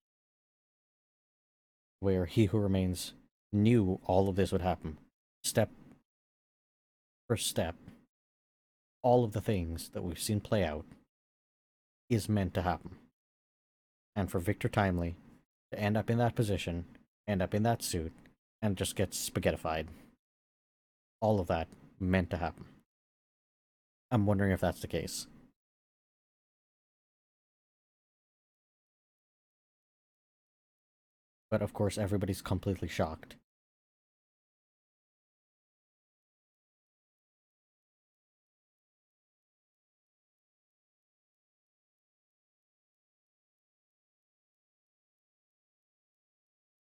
A: Where he who remains knew all of this would happen. Step for step. All of the things that we've seen play out is meant to happen. And for Victor Timely to end up in that position, end up in that suit, and just get spaghettified. All of that meant to happen. I'm wondering if that's the case. But of course, everybody's completely shocked.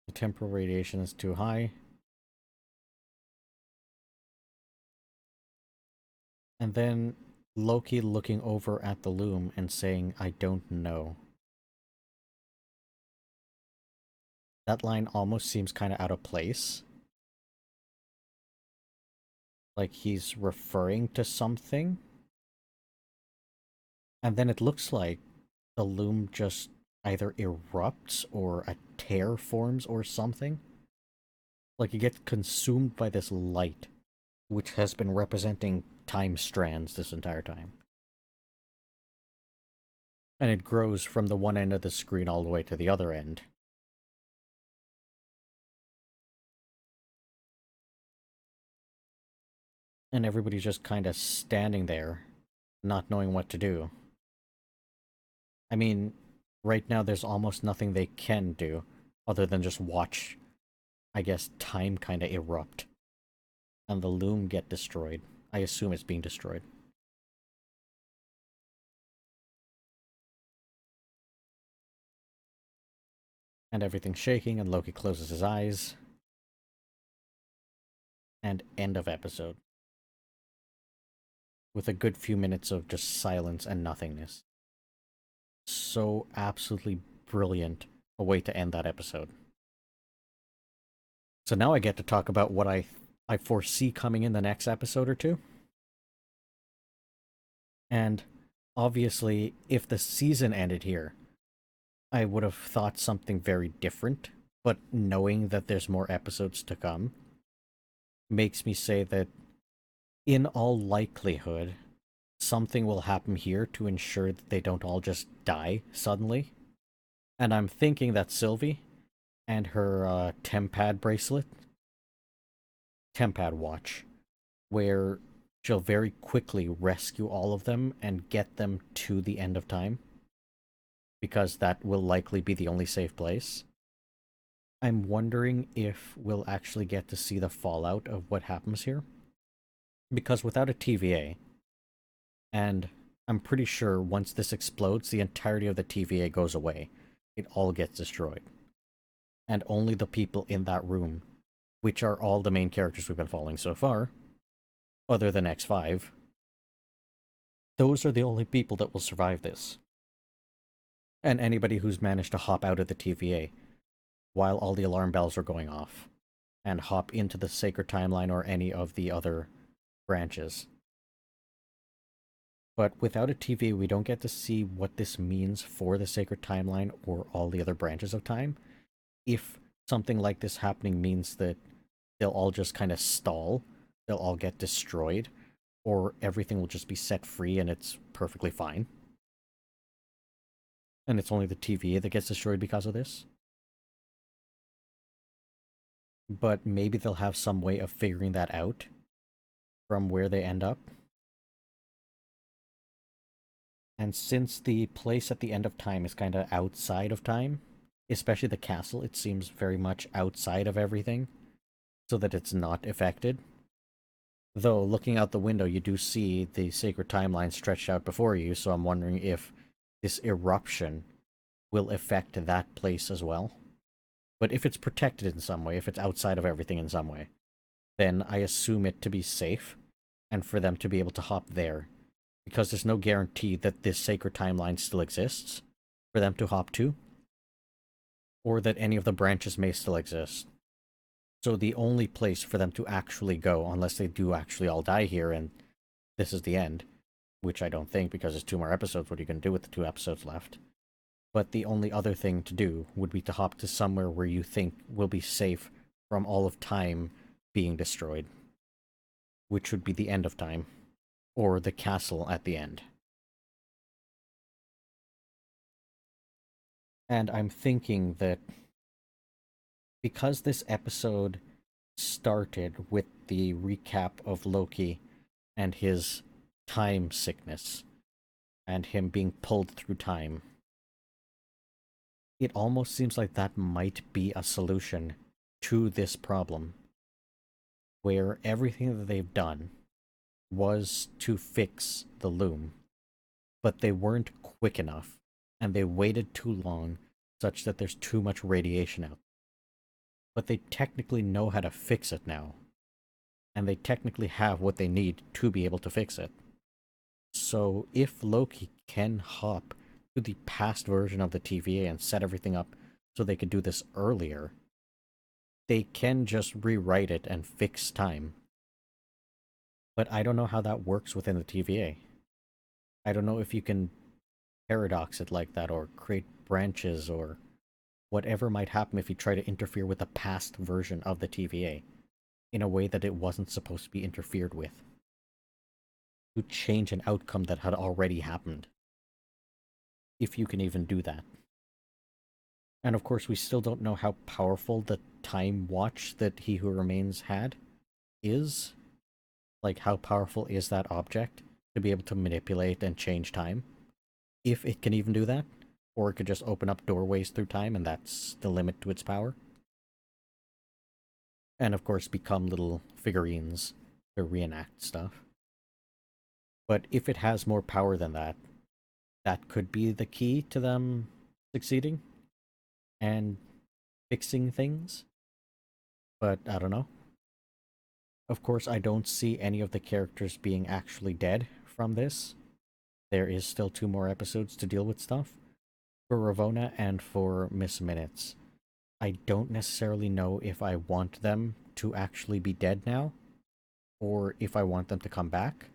A: The temporal radiation is too high. And then Loki looking over at the loom and saying, I don't know. That line almost seems kind of out of place. Like he's referring to something. And then it looks like the loom just either erupts or a tear forms or something. Like it gets consumed by this light, which has been representing time strands this entire time. And it grows from the one end of the screen all the way to the other end. And everybody's just kind of standing there, not knowing what to do. I mean, right now there's almost nothing they can do other than just watch, I guess, time kind of erupt. And the loom get destroyed. I assume it's being destroyed. And everything's shaking, and Loki closes his eyes. And end of episode. With a good few minutes of just silence and nothingness. So absolutely brilliant a way to end that episode. So now I get to talk about what I foresee coming in the next episode or two. And obviously, if the season ended here, I would have thought something very different. But knowing that there's more episodes to come makes me say that in all likelihood, something will happen here to ensure that they don't all just die suddenly. And I'm thinking that Sylvie and her Tempad bracelet, Tempad watch, where she'll very quickly rescue all of them and get them to the end of time, because that will likely be the only safe place. I'm wondering if we'll actually get to see the fallout of what happens here. Because without a TVA, and I'm pretty sure once this explodes, the entirety of the TVA goes away. It all gets destroyed. And only the people in that room, which are all the main characters we've been following so far, other than X5, those are the only people that will survive this. And anybody who's managed to hop out of the TVA while all the alarm bells are going off, and hop into the Sacred Timeline or any of the other branches. But without a TV, we don't get to see what this means for the Sacred Timeline or all the other branches of time. If something like this happening means that they'll all just kind of stall, they'll all get destroyed, or everything will just be set free and it's perfectly fine. and it's only the TVA that gets destroyed because of this. But maybe they'll have some way of figuring that out from where they end up. And since the place at the end of time is kind of outside of time, especially the castle, it seems very much outside of everything, so that it's not affected. Though, looking out the window, you do see the sacred timeline stretched out before you, so I'm wondering if this eruption will affect that place as well. But if it's protected in some way, if it's outside of everything in some way, then I assume it to be safe, and for them to be able to hop there. Because there's no guarantee that this sacred timeline still exists for them to hop to, or that any of the branches may still exist. So the only place for them to actually go, unless they do actually all die here and this is the end, which I don't think because there's 2 more episodes, what are you going to do with the 2 episodes left? But the only other thing to do would be to hop to somewhere where you think will be safe from all of time being destroyed, which would be the end of time, or the castle at the end. And I'm thinking that because this episode started with the recap of Loki and his time sickness and him being pulled through time, it almost seems like that might be a solution to this problem, where everything that they've done was to fix the loom, but they weren't quick enough, and they waited too long, such that there's too much radiation out. But they technically know how to fix it now, and they technically have what they need to be able to fix it. So if Loki can hop to the past version of the TVA and set everything up so they could do this earlier, they can just rewrite it and fix time. But I don't know how that works within the TVA. I don't know if you can paradox it like that, or create branches, or whatever might happen if you try to interfere with the past version of the TVA in a way that it wasn't supposed to be interfered with, to change an outcome that had already happened. If you can even do that. And of course, we still don't know how powerful the time watch that He Who Remains had is. Like, how powerful is that object to be able to manipulate and change time? If it can even do that. Or it could just open up doorways through time, and that's the limit to its power. And of course, become little figurines to reenact stuff. But if it has more power than that, that could be the key to them succeeding and fixing things. But I don't know. Of course, I don't see any of the characters being actually dead from this. There is still 2 more episodes to deal with stuff. For Ravonna and for Miss Minutes. I don't necessarily know if I want them to actually be dead now, or if I want them to come back.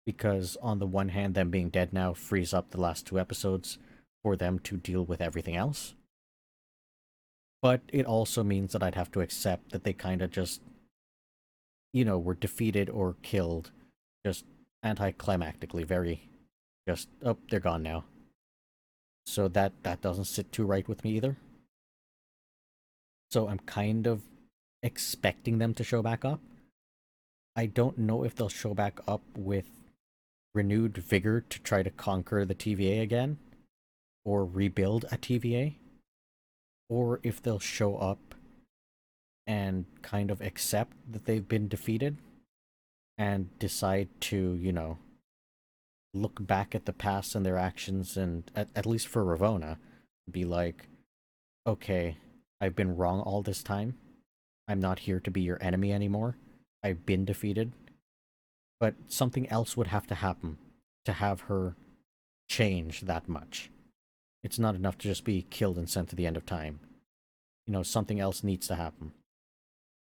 A: Because on the one hand, them being dead now frees up the last 2 episodes for them to deal with everything else. But it also means that I'd have to accept that they kind of just, were defeated or killed, just anticlimactically, very, just, oh, they're gone now. So that doesn't sit too right with me either. So I'm kind of expecting them to show back up. I don't know if they'll show back up with renewed vigor to try to conquer the TVA again, or rebuild a TVA, or if they'll show up and kind of accept that they've been defeated and decide to, look back at the past and their actions, and at least for Ravonna, be like, okay, I've been wrong all this time. I'm not here to be your enemy anymore. I've been defeated. But something else would have to happen to have her change that much. It's not enough to just be killed and sent to the end of time. Something else needs to happen.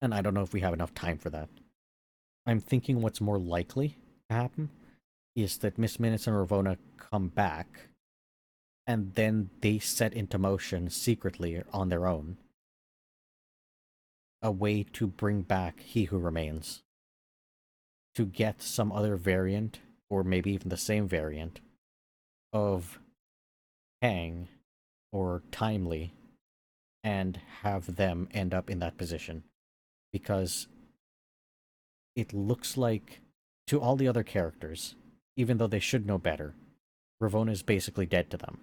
A: And I don't know if we have enough time for that. I'm thinking what's more likely to happen is that Miss Minutes and Ravonna come back, and then they set into motion secretly on their own a way to bring back He Who Remains. To get some other variant, or maybe even the same variant, of Kang or Timely and have them end up in that position. Because it looks like, to all the other characters, even though they should know better, Ravonna is basically dead to them.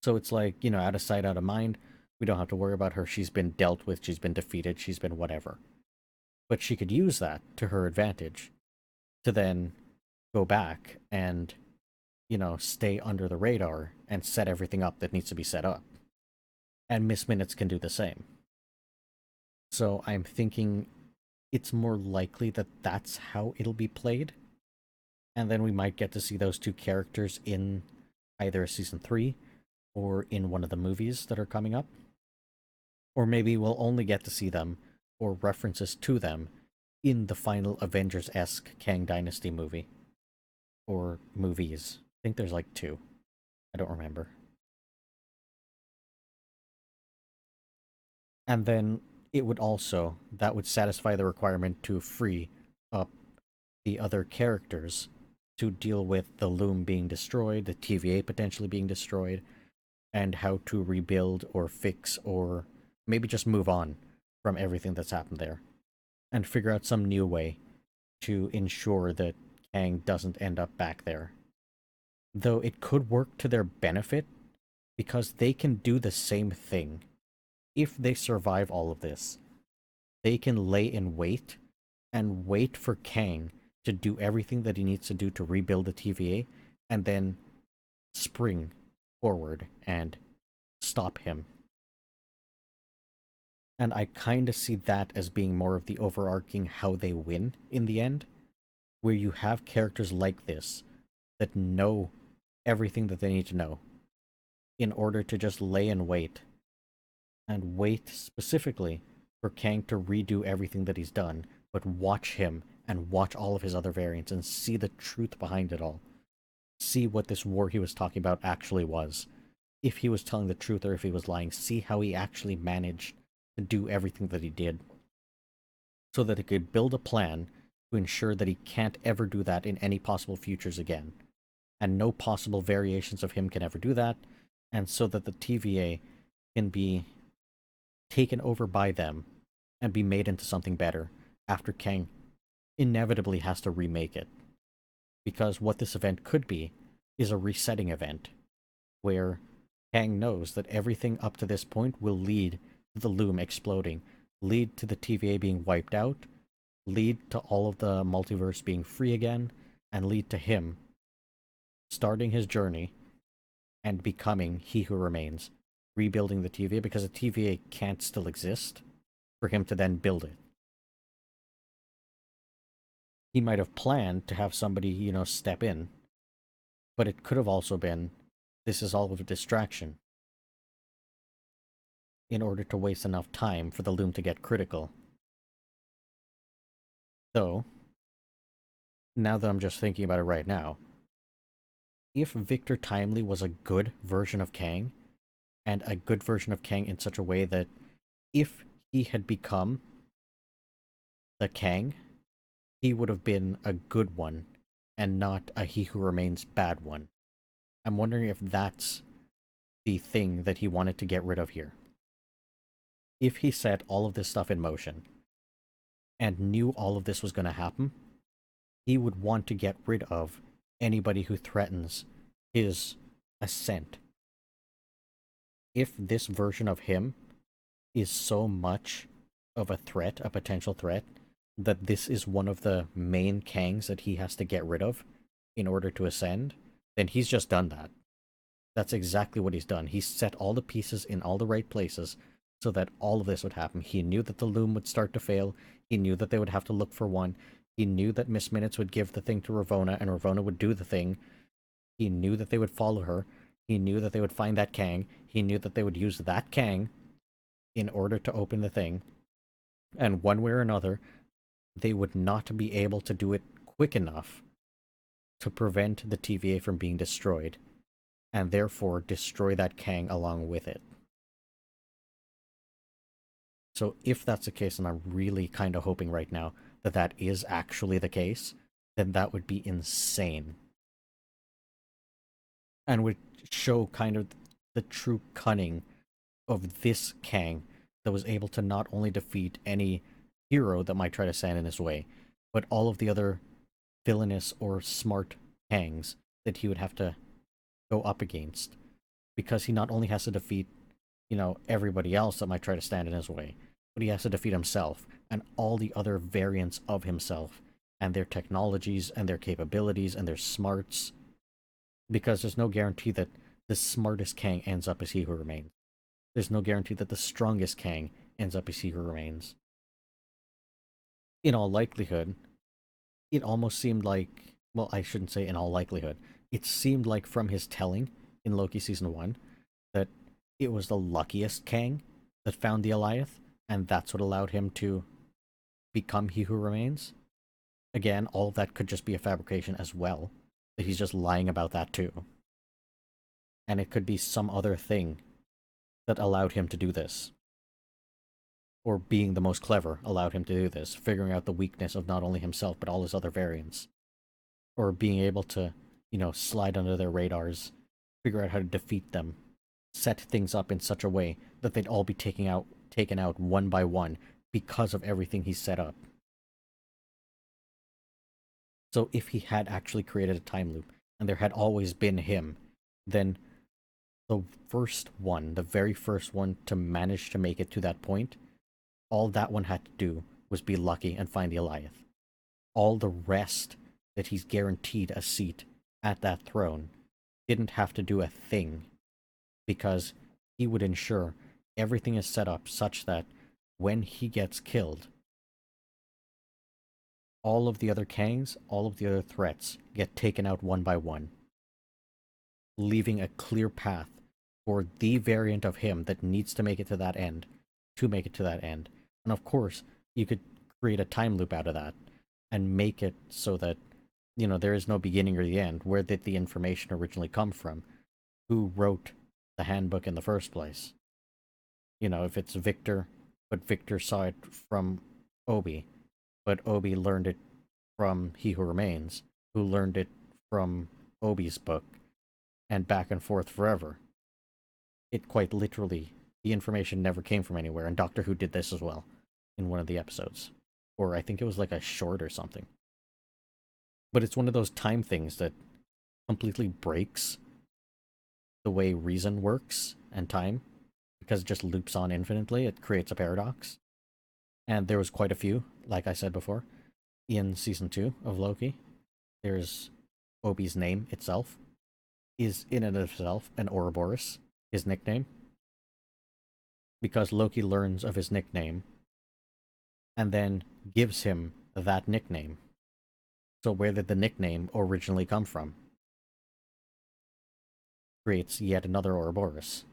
A: So it's like, out of sight, out of mind. We don't have to worry about her. She's been dealt with, she's been defeated, she's been whatever. But she could use that to her advantage to then go back and, stay under the radar and set everything up that needs to be set up. And Miss Minutes can do the same. So I'm thinking it's more likely that that's how it'll be played. And then we might get to see those two characters in either season 3 or in one of the movies that are coming up. Or maybe we'll only get to see them or references to them in the final Avengers-esque Kang Dynasty movie. Or movies. I think there's like 2. I don't remember. And then that would satisfy the requirement to free up the other characters to deal with the loom being destroyed, the TVA potentially being destroyed, and how to rebuild or fix or maybe just move on from everything that's happened there. And figure out some new way to ensure that Kang doesn't end up back there. Though it could work to their benefit, because they can do the same thing. If they survive all of this, they can lay in wait and wait for Kang to do everything that he needs to do to rebuild the TVA, and then spring forward and stop him. And I kind of see that as being more of the overarching how they win in the end, where you have characters like this that know everything that they need to know in order to just lay in wait and wait specifically for Kang to redo everything that he's done, but watch him and watch all of his other variants and see the truth behind it all. See what this war he was talking about actually was. If he was telling the truth or if he was lying, see how he actually managed to do everything that he did. So that he could build a plan to ensure that he can't ever do that in any possible futures again. And no possible variations of him can ever do that. And so that the TVA can be taken over by them and be made into something better after Kang inevitably has to remake it. Because what this event could be is a resetting event where Kang knows that everything up to this point will lead to the loom exploding, lead to the TVA being wiped out, lead to all of the multiverse being free again, and lead to him starting his journey and becoming He Who Remains, rebuilding the TVA, because the TVA can't still exist for him to then build it. He might have planned to have somebody, step in, but it could have also been, this is all of a distraction in order to waste enough time for the loom to get critical. So, now that I'm just thinking about it right now, if Victor Timely was a good version of Kang, and a good version of Kang in such a way that if he had become the Kang, he would have been a good one, and not a He Who Remains bad one. I'm wondering if that's the thing that he wanted to get rid of here. If he set all of this stuff in motion, and knew all of this was going to happen, he would want to get rid of anybody who threatens his ascent. If this version of him is so much of a threat, a potential threat, that this is one of the main Kangs that he has to get rid of in order to ascend, then he's just done that. That's exactly what he's done. He's set all the pieces in all the right places so that all of this would happen. He knew that the loom would start to fail. He knew that they would have to look for one. He knew that Miss Minutes would give the thing to Ravonna, and Ravonna would do the thing. He knew that they would follow her. He knew that they would find that Kang. He knew that they would use that Kang in order to open the thing. And one way or another, they would not be able to do it quick enough to prevent the TVA from being destroyed, and therefore destroy that Kang along with it. So if that's the case, and I'm really kind of hoping right now that that is actually the case, then that would be insane. and would show kind of the true cunning of this Kang that was able to not only defeat any hero that might try to stand in his way, but all of the other villainous or smart Kangs that he would have to go up against. Because he not only has to defeat, everybody else that might try to stand in his way, but he has to defeat himself and all the other variants of himself and their technologies and their capabilities and their smarts. Because there's no guarantee that the smartest Kang ends up as he who remains. There's no guarantee that the strongest Kang ends up as he who remains. In all likelihood, it almost seemed like, well, I shouldn't say in all likelihood, it seemed like from his telling in Loki Season 1 that it was the luckiest Kang that found the Alioth, and that's what allowed him to become He Who Remains. Again, all of that could just be a fabrication as well, that he's just lying about that too. And it could be some other thing that allowed him to do this. Or being the most clever allowed him to do this, figuring out the weakness of not only himself but all his other variants. Or being able to, slide under their radars, figure out how to defeat them, set things up in such a way that they'd all be taken out one by one because of everything he set up. So if he had actually created a time loop, and there had always been him, then the very first one to manage to make it to that point, all that one had to do was be lucky and find the Alioth. All the rest that he's guaranteed a seat at that throne didn't have to do a thing, because he would ensure everything is set up such that when he gets killed, all of the other Kangs, all of the other threats get taken out one by one, leaving a clear path for the variant of him that needs to make it to that end to make it to that end. And of course, you could create a time loop out of that and make it so that, there is no beginning or the end. Where did the information originally come from? Who wrote the handbook in the first place? If it's Victor, but Victor saw it from Obi, but Obi learned it from He Who Remains, who learned it from Obi's book, and back and forth forever. It quite literally, the information never came from anywhere, and Doctor Who did this as well in one of the episodes. Or I think it was like a short or something. But it's one of those time things that completely breaks the way reason works and time, because it just loops on infinitely. It creates a paradox. And there was quite a few, like I said before, in Season 2 of Loki. There's Obi's name itself is in and of itself an Ouroboros, his nickname, because Loki learns of his nickname and then gives him that nickname. So where did the nickname originally come from? Creates yet another Ouroboros.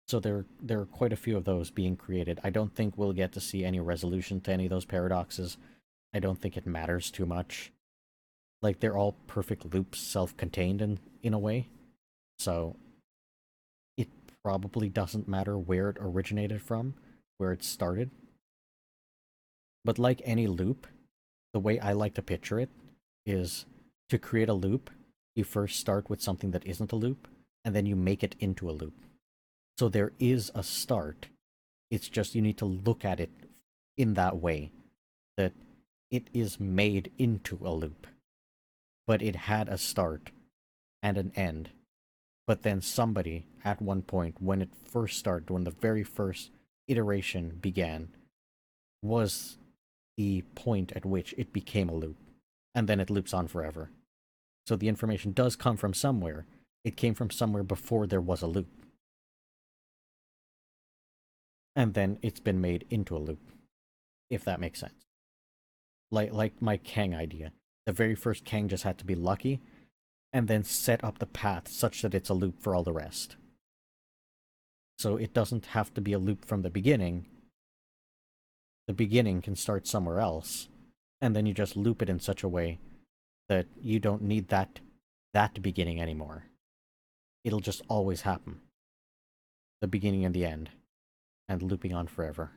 A: So there are quite a few of those being created. I don't think we'll get to see any resolution to any of those paradoxes. I don't think it matters too much. Like, they're all perfect loops, self-contained in a way. So it probably doesn't matter where it originated from, where it started. But like any loop, the way I like to picture it is, to create a loop, you first start with something that isn't a loop, and then you make it into a loop. So there is a start. It's just you need to look at it in that way, that it is made into a loop. But it had a start and an end. But then somebody, at one point, when it first started, when the very first iteration began, was the point at which it became a loop. And then it loops on forever. So the information does come from somewhere. It came from somewhere before there was a loop. And then it's been made into a loop, if that makes sense. Like my Kang idea. The very first Kang just had to be lucky, and then set up the path such that it's a loop for all the rest. So it doesn't have to be a loop from the beginning. The beginning can start somewhere else, and then you just loop it in such a way that you don't need that beginning anymore. It'll just always happen. The beginning and the end, and looping on forever.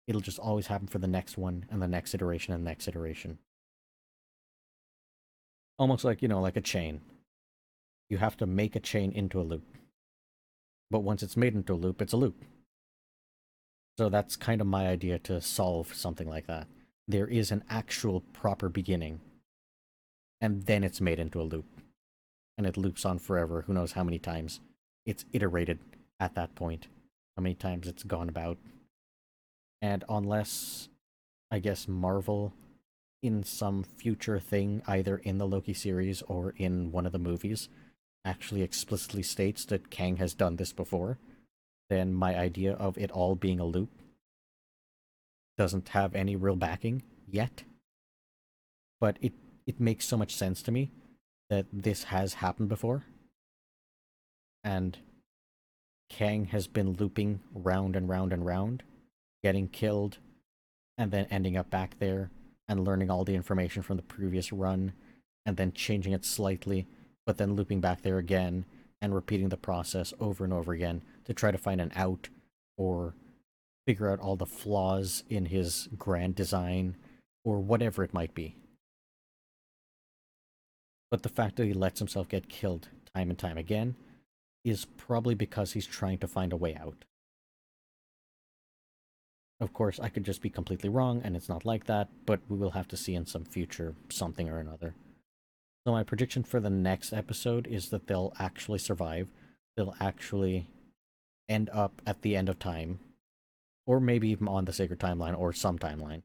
A: It'll just always happen for the next one, and the next iteration, and the next iteration. Almost like, like a chain. You have to make a chain into a loop. But once it's made into a loop, it's a loop. So that's kind of my idea to solve something like that. There is an actual proper beginning, and then it's made into a loop. And it loops on forever. Who knows how many times it's iterated at that point. How many times it's gone about. And unless, I guess, Marvel, in some future thing, either in the Loki series or in one of the movies, actually explicitly states that Kang has done this before, then my idea of it all being a loop doesn't have any real backing yet. But it makes so much sense to me that this has happened before. And Kang has been looping round and round and round, getting killed, and then ending up back there and learning all the information from the previous run, and then changing it slightly, but then looping back there again and repeating the process over and over again to try to find an out or figure out all the flaws in his grand design or whatever it might be. But the fact that he lets himself get killed time and time again is probably because he's trying to find a way out. Of course, I could just be completely wrong, and it's not like that, but we will have to see in some future something or another. So my prediction for the next episode is that they'll actually survive. They'll actually end up at the end of time, or maybe even on the sacred timeline, or some timeline.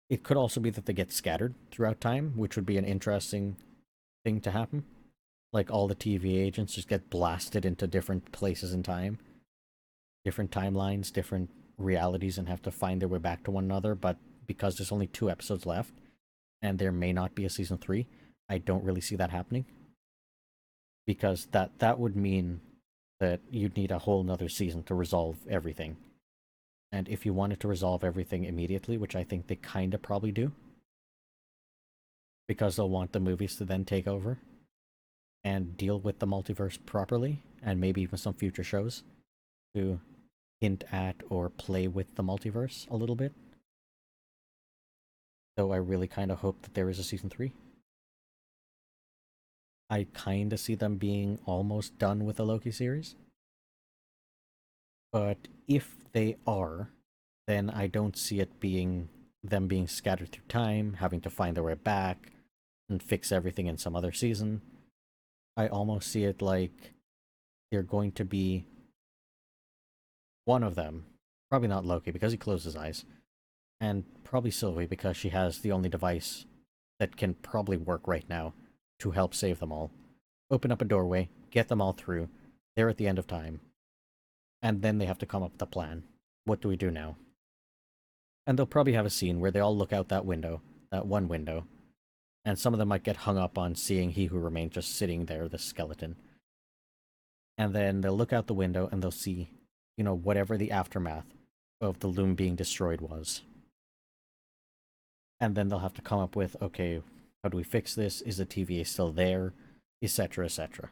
A: It could also be that they get scattered throughout time, which would be an interesting thing to happen. Like all the TVA agents just get blasted into different places in time, different timelines, different realities, and have to find their way back to one another. But because there's only 2 episodes left, and there may not be a season 3, I don't really see that happening. Because that would mean that you'd need a whole nother season to resolve everything. And if you wanted to resolve everything immediately, which I think they kind of probably do, because they'll want the movies to then take over and deal with the multiverse properly, and maybe even some future shows to hint at or play with the multiverse a little bit. Though I really kind of hope that there is a season 3. I kind of see them being almost done with the Loki series. But if they are, then I don't see it being them being scattered through time, having to find their way back, and fix everything in some other season. I almost see it like they're going to be one of them. Probably not Loki, because he closed his eyes. And probably Sylvie, because she has the only device that can probably work right now to help save them all. Open up a doorway, get them all through. They're at the end of time. And then they have to come up with a plan. What do we do now? And they'll probably have a scene where they all look out that window, that one window, and some of them might get hung up on seeing He Who Remains just sitting there, the skeleton. And then they'll look out the window and they'll see, whatever the aftermath of the loom being destroyed was. And then they'll have to come up with, okay, how do we fix this? Is the TVA still there? Etc., etc.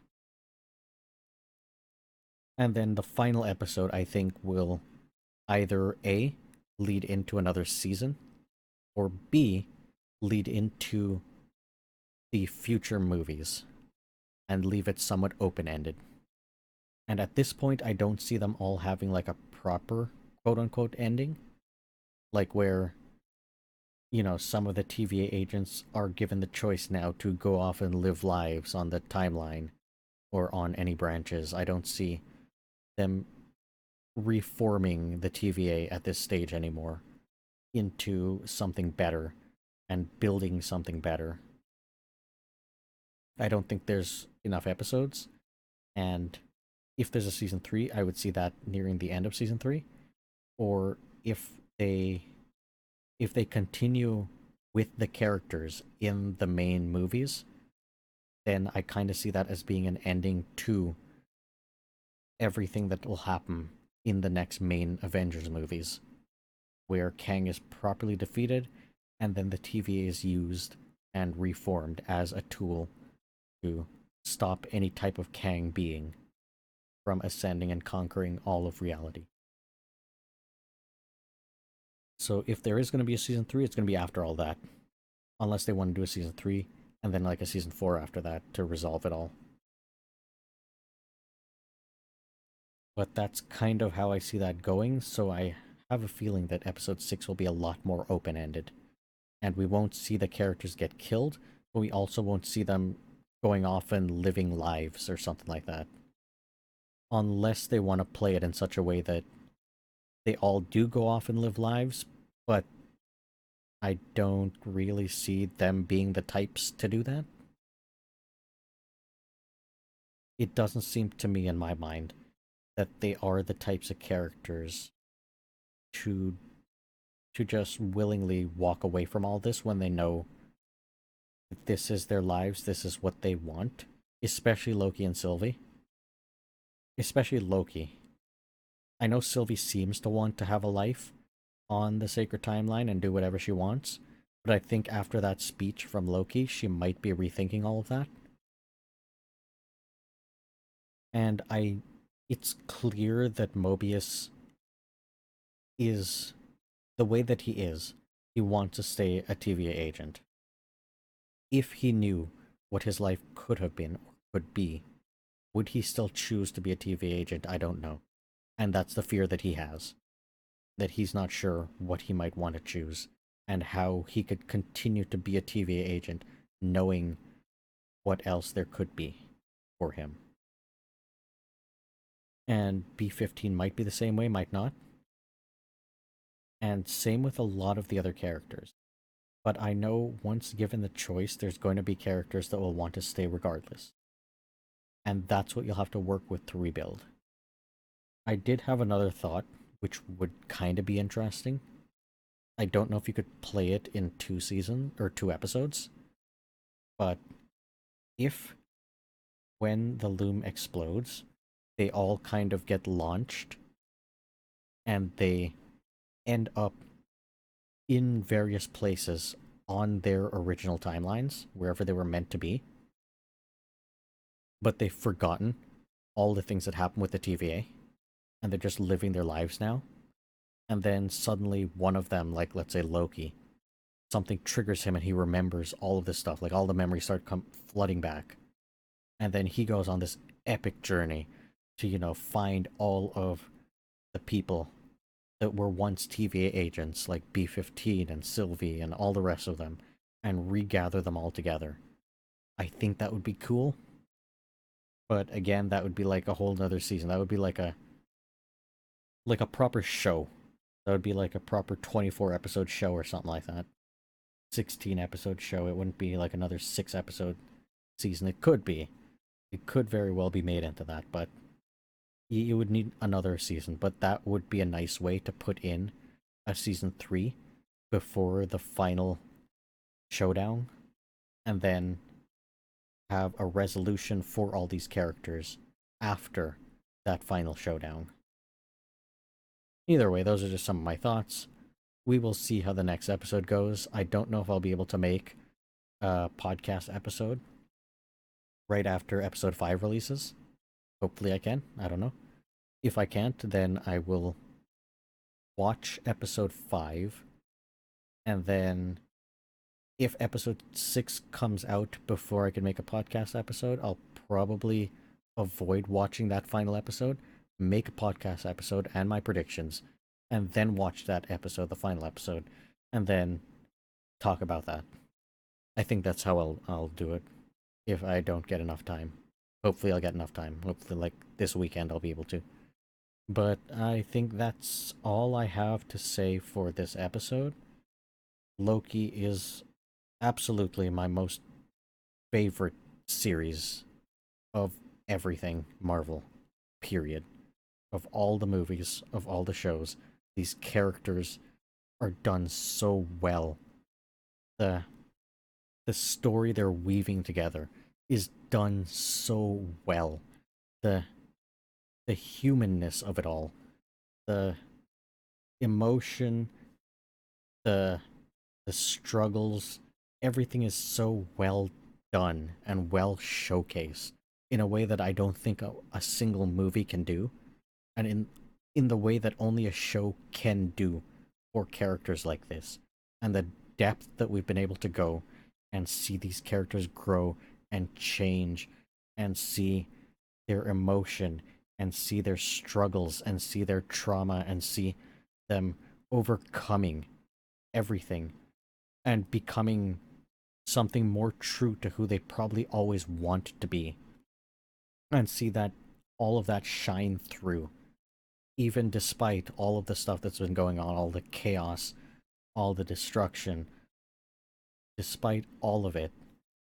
A: And then the final episode, I think, will either A, lead into another season, or B, lead into the future movies and leave it somewhat open-ended. And at this point, I don't see them all having like a proper quote-unquote ending, like where, some of the TVA agents are given the choice now to go off and live lives on the timeline or on any branches. I don't see them reforming the TVA at this stage anymore into something better and building something better. I don't think there's enough episodes, and if there's a season 3, I would see that nearing the end of season 3. Or if they continue with the characters in the main movies, then I kind of see that as being an ending to everything that will happen in the next main Avengers movies, where Kang is properly defeated, and then the TVA is used and reformed as a tool to stop any type of Kang being from ascending and conquering all of reality. So if there is going to be a season 3, it's going to be after all that. Unless they want to do a season 3 and then like a season 4 after that to resolve it all. But that's kind of how I see that going, so I have a feeling that episode 6 will be a lot more open-ended. And we won't see the characters get killed, but we also won't see them going off and living lives or something like that. Unless they want to play it in such a way that they all do go off and live lives, but I don't really see them being the types to do that. It doesn't seem to me in my mind that they are the types of characters to just willingly walk away from all this when they know that this is their lives, this is what they want, especially Loki and Sylvie. Especially Loki. I know Sylvie seems to want to have a life on the sacred timeline and do whatever she wants, but I think after that speech from Loki, she might be rethinking all of that. And it's clear that Mobius is the way that he is. He wants to stay a TVA agent. If he knew what his life could have been or could be, would he still choose to be a TVA agent? I don't know. And that's the fear that he has. That he's not sure what he might want to choose and how he could continue to be a TVA agent knowing what else there could be for him. And B-15 might be the same way, might not. And same with a lot of the other characters. But I know once given the choice, there's going to be characters that will want to stay regardless. And that's what you'll have to work with to rebuild. I did have another thought, which would kind of be interesting. I don't know if you could play it in 2 episodes, but if when the loom explodes, they all kind of get launched and they end up in various places on their original timelines, wherever they were meant to be, but they've forgotten all the things that happened with the TVA, and they're just living their lives now. And then suddenly one of them, like let's say Loki, something triggers him and he remembers all of this stuff, like all the memories start flooding back. And then he goes on this epic journey to, find all of the people that were once TVA agents, like B-15 and Sylvie and all the rest of them, and regather them all together. I think that would be cool. But again, that would be like a whole nother season. That would be like a proper show. That would be like a proper 24 episode show or something like that. 16 episode show. It wouldn't be like another 6 episode season. It could be. It could very well be made into that, but you would need another season. But that would be a nice way to put in a season 3 before the final showdown, and then have a resolution for all these characters after that final showdown. Either way, those are just some of my thoughts. We will see how the next episode goes. I don't know if I'll be able to make a podcast episode right after episode 5 releases. Hopefully I can. I don't know. If I can't, then I will watch episode 5, and then if episode 6 comes out before I can make a podcast episode, I'll probably avoid watching that final episode, make a podcast episode and my predictions, and then watch that episode, the final episode, and then talk about that. I think that's how I'll do it if I don't get enough time. Hopefully I'll get enough time. Hopefully like this weekend I'll be able to. But I think that's all I have to say for this episode. Loki is absolutely my most favorite series of everything Marvel, period. Of all the movies, of all the shows, these characters are done so well. The story they're weaving together is done so well. The humanness of it all, the emotion, the struggles, everything is so well done and well showcased in a way that I don't think a single movie can do, and in the way that only a show can do for characters like this, and the depth that we've been able to go and see these characters grow and change and see their emotion and see their struggles and see their trauma and see them overcoming everything and becoming something more true to who they probably always wanted to be, and see that all of that shine through, even despite all of the stuff that's been going on, all the chaos, all the destruction, despite all of it,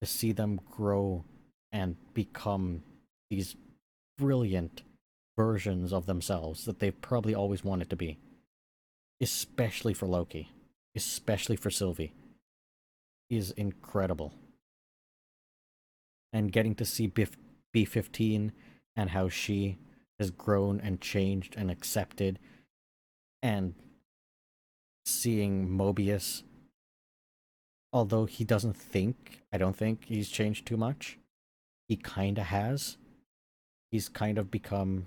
A: to see them grow and become these brilliant versions of themselves that they've probably always wanted to be. Especially for Loki, especially for Sylvie, is incredible. And getting to see B15 and how she has grown and changed and accepted, and seeing Mobius, although he doesn't think, I don't think he's changed too much. He kind of has. He's kind of become,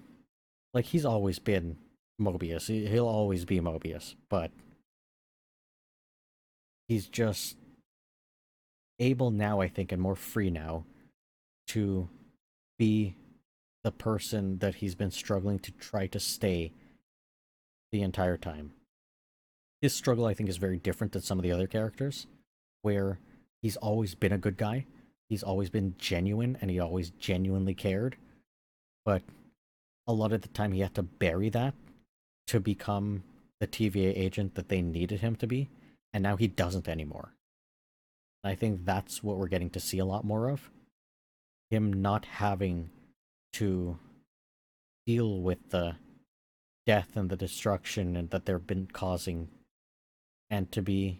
A: like, he's always been Mobius. He'll always be Mobius, but he's just able now, I think, and more free now to be the person that he's been struggling to try to stay the entire time. His struggle, I think, is very different than some of the other characters, where he's always been a good guy, he's always been genuine, and he always genuinely cared, but a lot of the time he had to bury that to become the TVA agent that they needed him to be, and now he doesn't anymore. I think that's what we're getting to see a lot more of. Him not having to deal with the death and the destruction and that they've been causing, and to be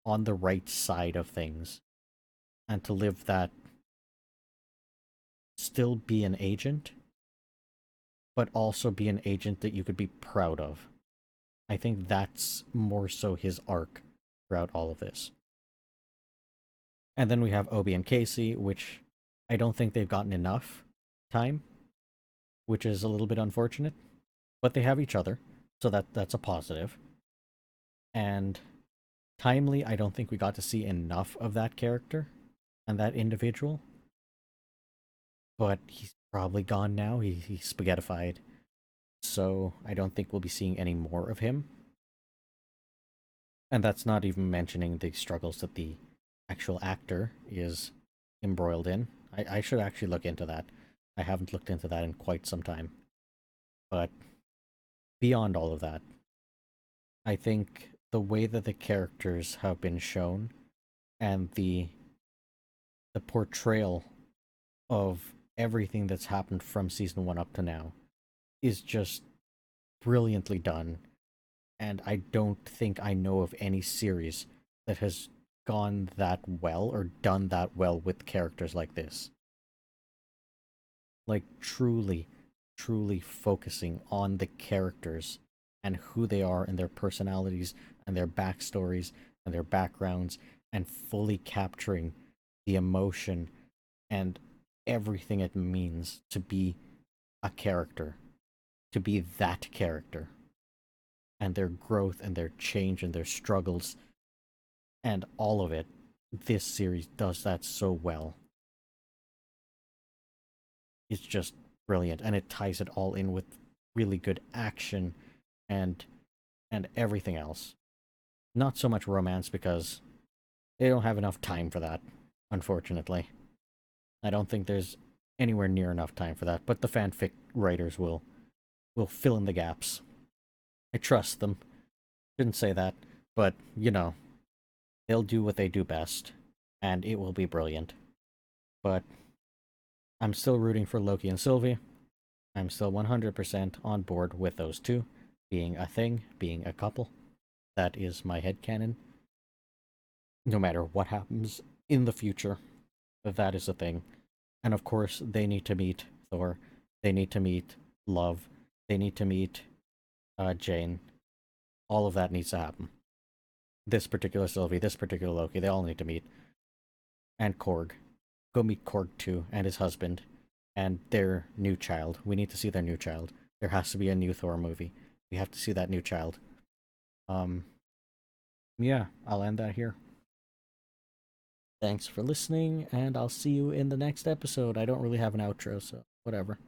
A: on the right side of things, and to live that, still be an agent, but also be an agent that you could be proud of. I think that's more so his arc throughout all of this. And then we have Obi and Casey, which I don't think they've gotten enough time, which is a little bit unfortunate. But they have each other, so that's a positive. And Timely, I don't think we got to see enough of that character and that individual. But he's probably gone now. He's spaghettified. So I don't think we'll be seeing any more of him. And that's not even mentioning the struggles that the actual actor is embroiled in. I should actually look into that. I haven't looked into that in quite some time. But beyond all of that, I think the way that the characters have been shown and the portrayal of everything that's happened from season 1 up to now is just brilliantly done. And I don't think I know of any series that has gone that well or done that well with characters like this. Like, truly, truly focusing on the characters and who they are and their personalities and their backstories and their backgrounds, and fully capturing the emotion and everything it means to be a character, to be that character, and their growth and their change and their struggles and all of it. This series does that so well. It's just brilliant, and it ties it all in with really good action and everything else. Not so much romance, because they don't have enough time for that, unfortunately. I don't think there's anywhere near enough time for that, but the fanfic writers will fill in the gaps. I trust them. Didn't say that, but you know, they'll do what they do best, and it will be brilliant. But I'm still rooting for Loki and Sylvie. I'm still 100% on board with those two being a thing, being a couple. That is my headcanon. No matter what happens in the future, that is a thing. And of course, they need to meet Thor. They need to meet Love. They need to meet Jane. All of that needs to happen. This particular Sylvie, this particular Loki, they all need to meet. And Korg. Go meet Korg too, and his husband, and their new child. We need to see their new child. There has to be a new Thor movie. We have to see that new child. Yeah, I'll end that here. Thanks for listening, and I'll see you in the next episode. I don't really have an outro, so whatever.